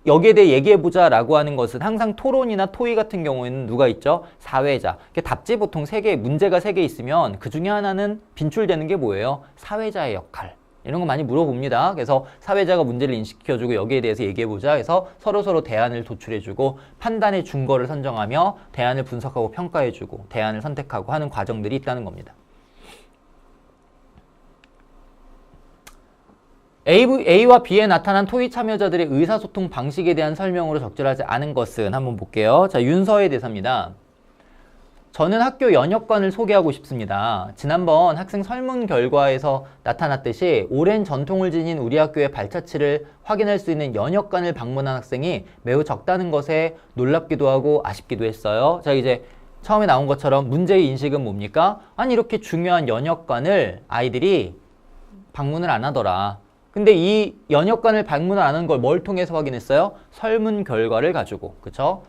여기에 대해 얘기해보자 라고 하는 것은 항상 토론이나 토의 같은 경우에는 누가 있죠? 사회자. 답지 보통 문제가 3개 있으면 그 중에 하나는 빈출되는 게 뭐예요? 사회자의 역할. 이런 거 많이 물어봅니다. 그래서 사회자가 문제를 인식시켜주고 여기에 대해서 얘기해보자 해서 서로 대안을 도출해주고 판단의 준거를 선정하며 대안을 분석하고 평가해주고 대안을 선택하고 하는 과정들이 있다는 겁니다. A와 B에 나타난 토의 참여자들의 의사소통 방식에 대한 설명으로 적절하지 않은 것은 한번 볼게요. 자, 윤서의 대사입니다. 저는 학교 연역관을 소개하고 싶습니다. 지난번 학생 설문 결과에서 나타났듯이 오랜 전통을 지닌 우리 학교의 발자취를 확인할 수 있는 연역관을 방문한 학생이 매우 적다는 것에 놀랍기도 하고 아쉽기도 했어요. 자, 이제 처음에 나온 것처럼 문제의 인식은 뭡니까? 아니, 이렇게 중요한 연역관을 아이들이 방문을 안 하더라. 근데 이 연역관을 방문을 안 하는 걸 뭘 통해서 확인했어요? 설문 결과를 가지고. 그쵸?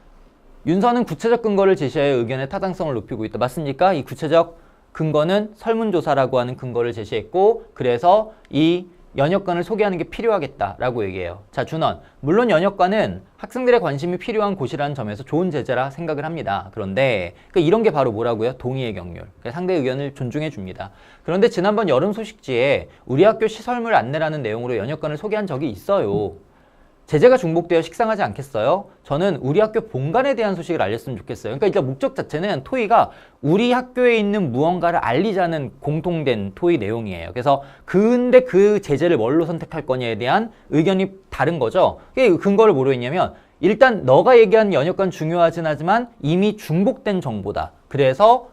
윤서는 구체적 근거를 제시하여 의견의 타당성을 높이고 있다. 맞습니까? 이 구체적 근거는 설문조사라고 하는 근거를 제시했고, 그래서 이 연역관을 소개하는 게 필요하겠다라고 얘기해요. 자, 준원. 물론 연역관은 학생들의 관심이 필요한 곳이라는 점에서 좋은 제재라 생각을 합니다. 그런데 이런 게 바로 뭐라고요? 동의의 경률. 상대의 의견을 존중해 줍니다. 그런데 지난번 여름 소식지에 우리 학교 시설물 안내라는 내용으로 연역관을 소개한 적이 있어요. 제재가 중복되어 식상하지 않겠어요? 저는 우리 학교 본관에 대한 소식을 알렸으면 좋겠어요. 그러니까 목적 자체는 토의가 우리 학교에 있는 무언가를 알리자는 공통된 토의 내용이에요. 그래서 근데 그 제재를 뭘로 선택할 거냐에 대한 의견이 다른 거죠. 그 근거를 뭐로 했냐면 일단 너가 얘기한 연역관 중요하진 하지만 이미 중복된 정보다. 그래서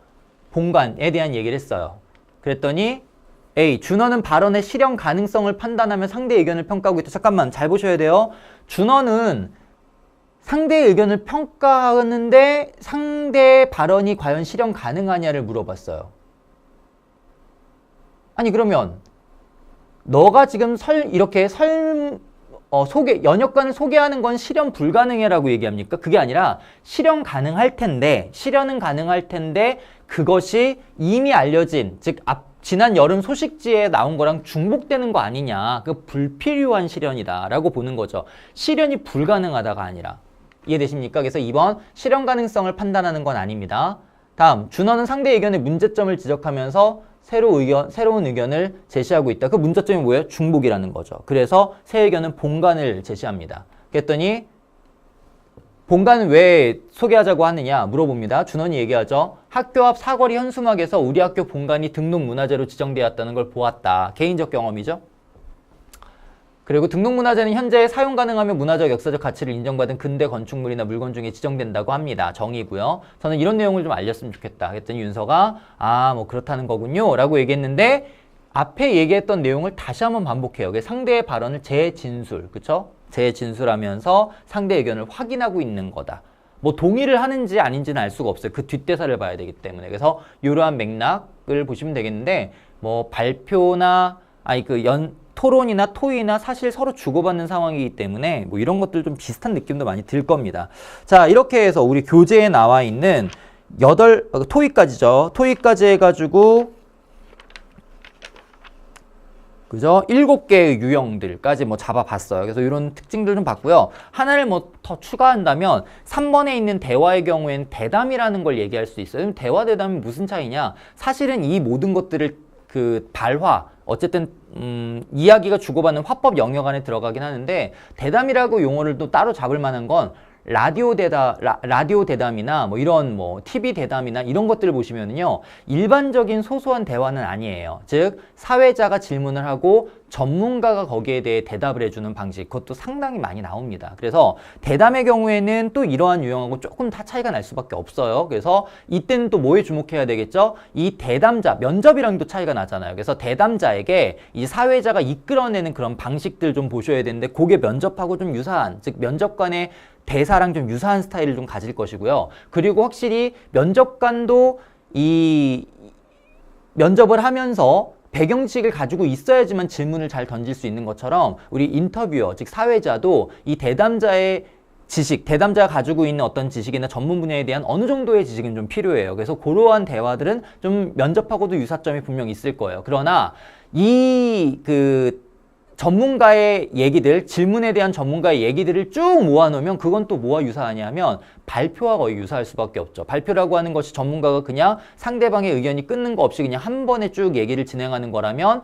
본관에 대한 얘기를 했어요. 그랬더니 A. 준원은 발언의 실현 가능성을 판단하며 상대의 의견을 평가하고 있다. 잠깐만, 잘 보셔야 돼요. 준원은 상대의 의견을 평가하는데 상대의 발언이 과연 실현 가능하냐를 물어봤어요. 아니, 그러면 너가 지금 연역관을 소개하는 건 실현 불가능해라고 얘기합니까? 그게 아니라 실현은 가능할 텐데 그것이 이미 알려진, 즉 지난 여름 소식지에 나온 거랑 중복되는 거 아니냐. 그 불필요한 실현이다라고 보는 거죠. 실현이 불가능하다가 아니라. 이해되십니까? 그래서 2번 실현 가능성을 판단하는 건 아닙니다. 다음, 준원은 상대 의견의 문제점을 지적하면서 새로운 의견을 제시하고 있다. 그 문제점이 뭐예요? 중복이라는 거죠. 그래서 새 의견은 본관을 제시합니다. 그랬더니 본관은 왜 소개하자고 하느냐 물어봅니다. 준원이 얘기하죠. 학교 앞 사거리 현수막에서 우리 학교 본관이 등록문화재로 지정되었다는 걸 보았다. 개인적 경험이죠. 그리고 등록문화재는 현재 사용 가능하며 문화적 역사적 가치를 인정받은 근대 건축물이나 물건 중에 지정된다고 합니다. 정의고요. 저는 이런 내용을 좀 알렸으면 좋겠다. 그랬더니 윤서가 뭐 그렇다는 거군요 라고 얘기했는데 앞에 얘기했던 내용을 다시 한번 반복해요. 상대의 발언을 재진술, 그쵸? 재진술하면서 상대 의견을 확인하고 있는 거다. 뭐 동의를 하는지 아닌지는 알 수가 없어요. 그 뒷대사를 봐야 되기 때문에. 그래서 이러한 맥락을 보시면 되겠는데 뭐 발표나 토론이나 토의나 사실 서로 주고받는 상황이기 때문에 뭐 이런 것들 좀 비슷한 느낌도 많이 들 겁니다. 자, 이렇게 해서 우리 교재에 나와 있는 토의까지죠. 토의까지 해가지고 그죠? 7개의 유형들까지 뭐 잡아봤어요. 그래서 이런 특징들 좀 봤고요. 하나를 뭐 더 추가한다면 3번에 있는 대화의 경우에는 대담이라는 걸 얘기할 수 있어요. 대화, 대담이 무슨 차이냐? 사실은 이 모든 것들을 그 발화, 어쨌든 이야기가 주고받는 화법 영역 안에 들어가긴 하는데 대담이라고 용어를 또 따로 잡을 만한 건 라디오 대담이나 뭐 이런 뭐 TV 대담이나 이런 것들을 보시면은요, 일반적인 소소한 대화는 아니에요. 즉 사회자가 질문을 하고 전문가가 거기에 대해 대답을 해주는 방식, 그것도 상당히 많이 나옵니다. 그래서 대담의 경우에는 또 이러한 유형하고 조금 다 차이가 날 수밖에 없어요. 그래서 이때는 또 뭐에 주목해야 되겠죠? 이 대담자, 면접이랑도 차이가 나잖아요. 그래서 대담자에게 이 사회자가 이끌어내는 그런 방식들 좀 보셔야 되는데, 그게 면접하고 좀 유사한, 즉 면접관의 대사랑 좀 유사한 스타일을 좀 가질 것이고요. 그리고 확실히 면접관도 이 면접을 하면서 배경지식을 가지고 있어야지만 질문을 잘 던질 수 있는 것처럼 우리 인터뷰어, 즉 사회자도 이 대담자의 지식, 대담자가 가지고 있는 어떤 지식이나 전문 분야에 대한 어느 정도의 지식은 좀 필요해요. 그래서 그러한 대화들은 좀 면접하고도 유사점이 분명히 있을 거예요. 그러나 이 전문가의 얘기들, 질문에 대한 전문가의 얘기들을 쭉 모아놓으면 그건 또 뭐와 유사하냐면 발표와 거의 유사할 수밖에 없죠. 발표라고 하는 것이 전문가가 그냥 상대방의 의견이 끊는 거 없이 그냥 한 번에 쭉 얘기를 진행하는 거라면,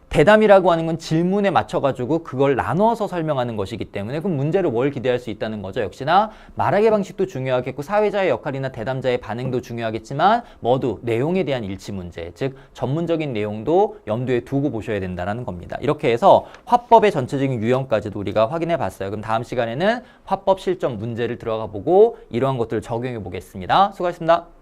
대담이라고 하는 건 질문에 맞춰가지고 그걸 나눠서 설명하는 것이기 때문에 그럼 문제로 뭘 기대할 수 있다는 거죠. 역시나 말하기 방식도 중요하겠고 사회자의 역할이나 대담자의 반응도 중요하겠지만 모두 내용에 대한 일치 문제, 즉 전문적인 내용도 염두에 두고 보셔야 된다는 겁니다. 이렇게 해서 화법의 전체적인 유형까지도 우리가 확인해 봤어요. 그럼 다음 시간에는 화법 실전 문제를 들어가 보고 이러한 것들을 적용해 보겠습니다. 수고하셨습니다.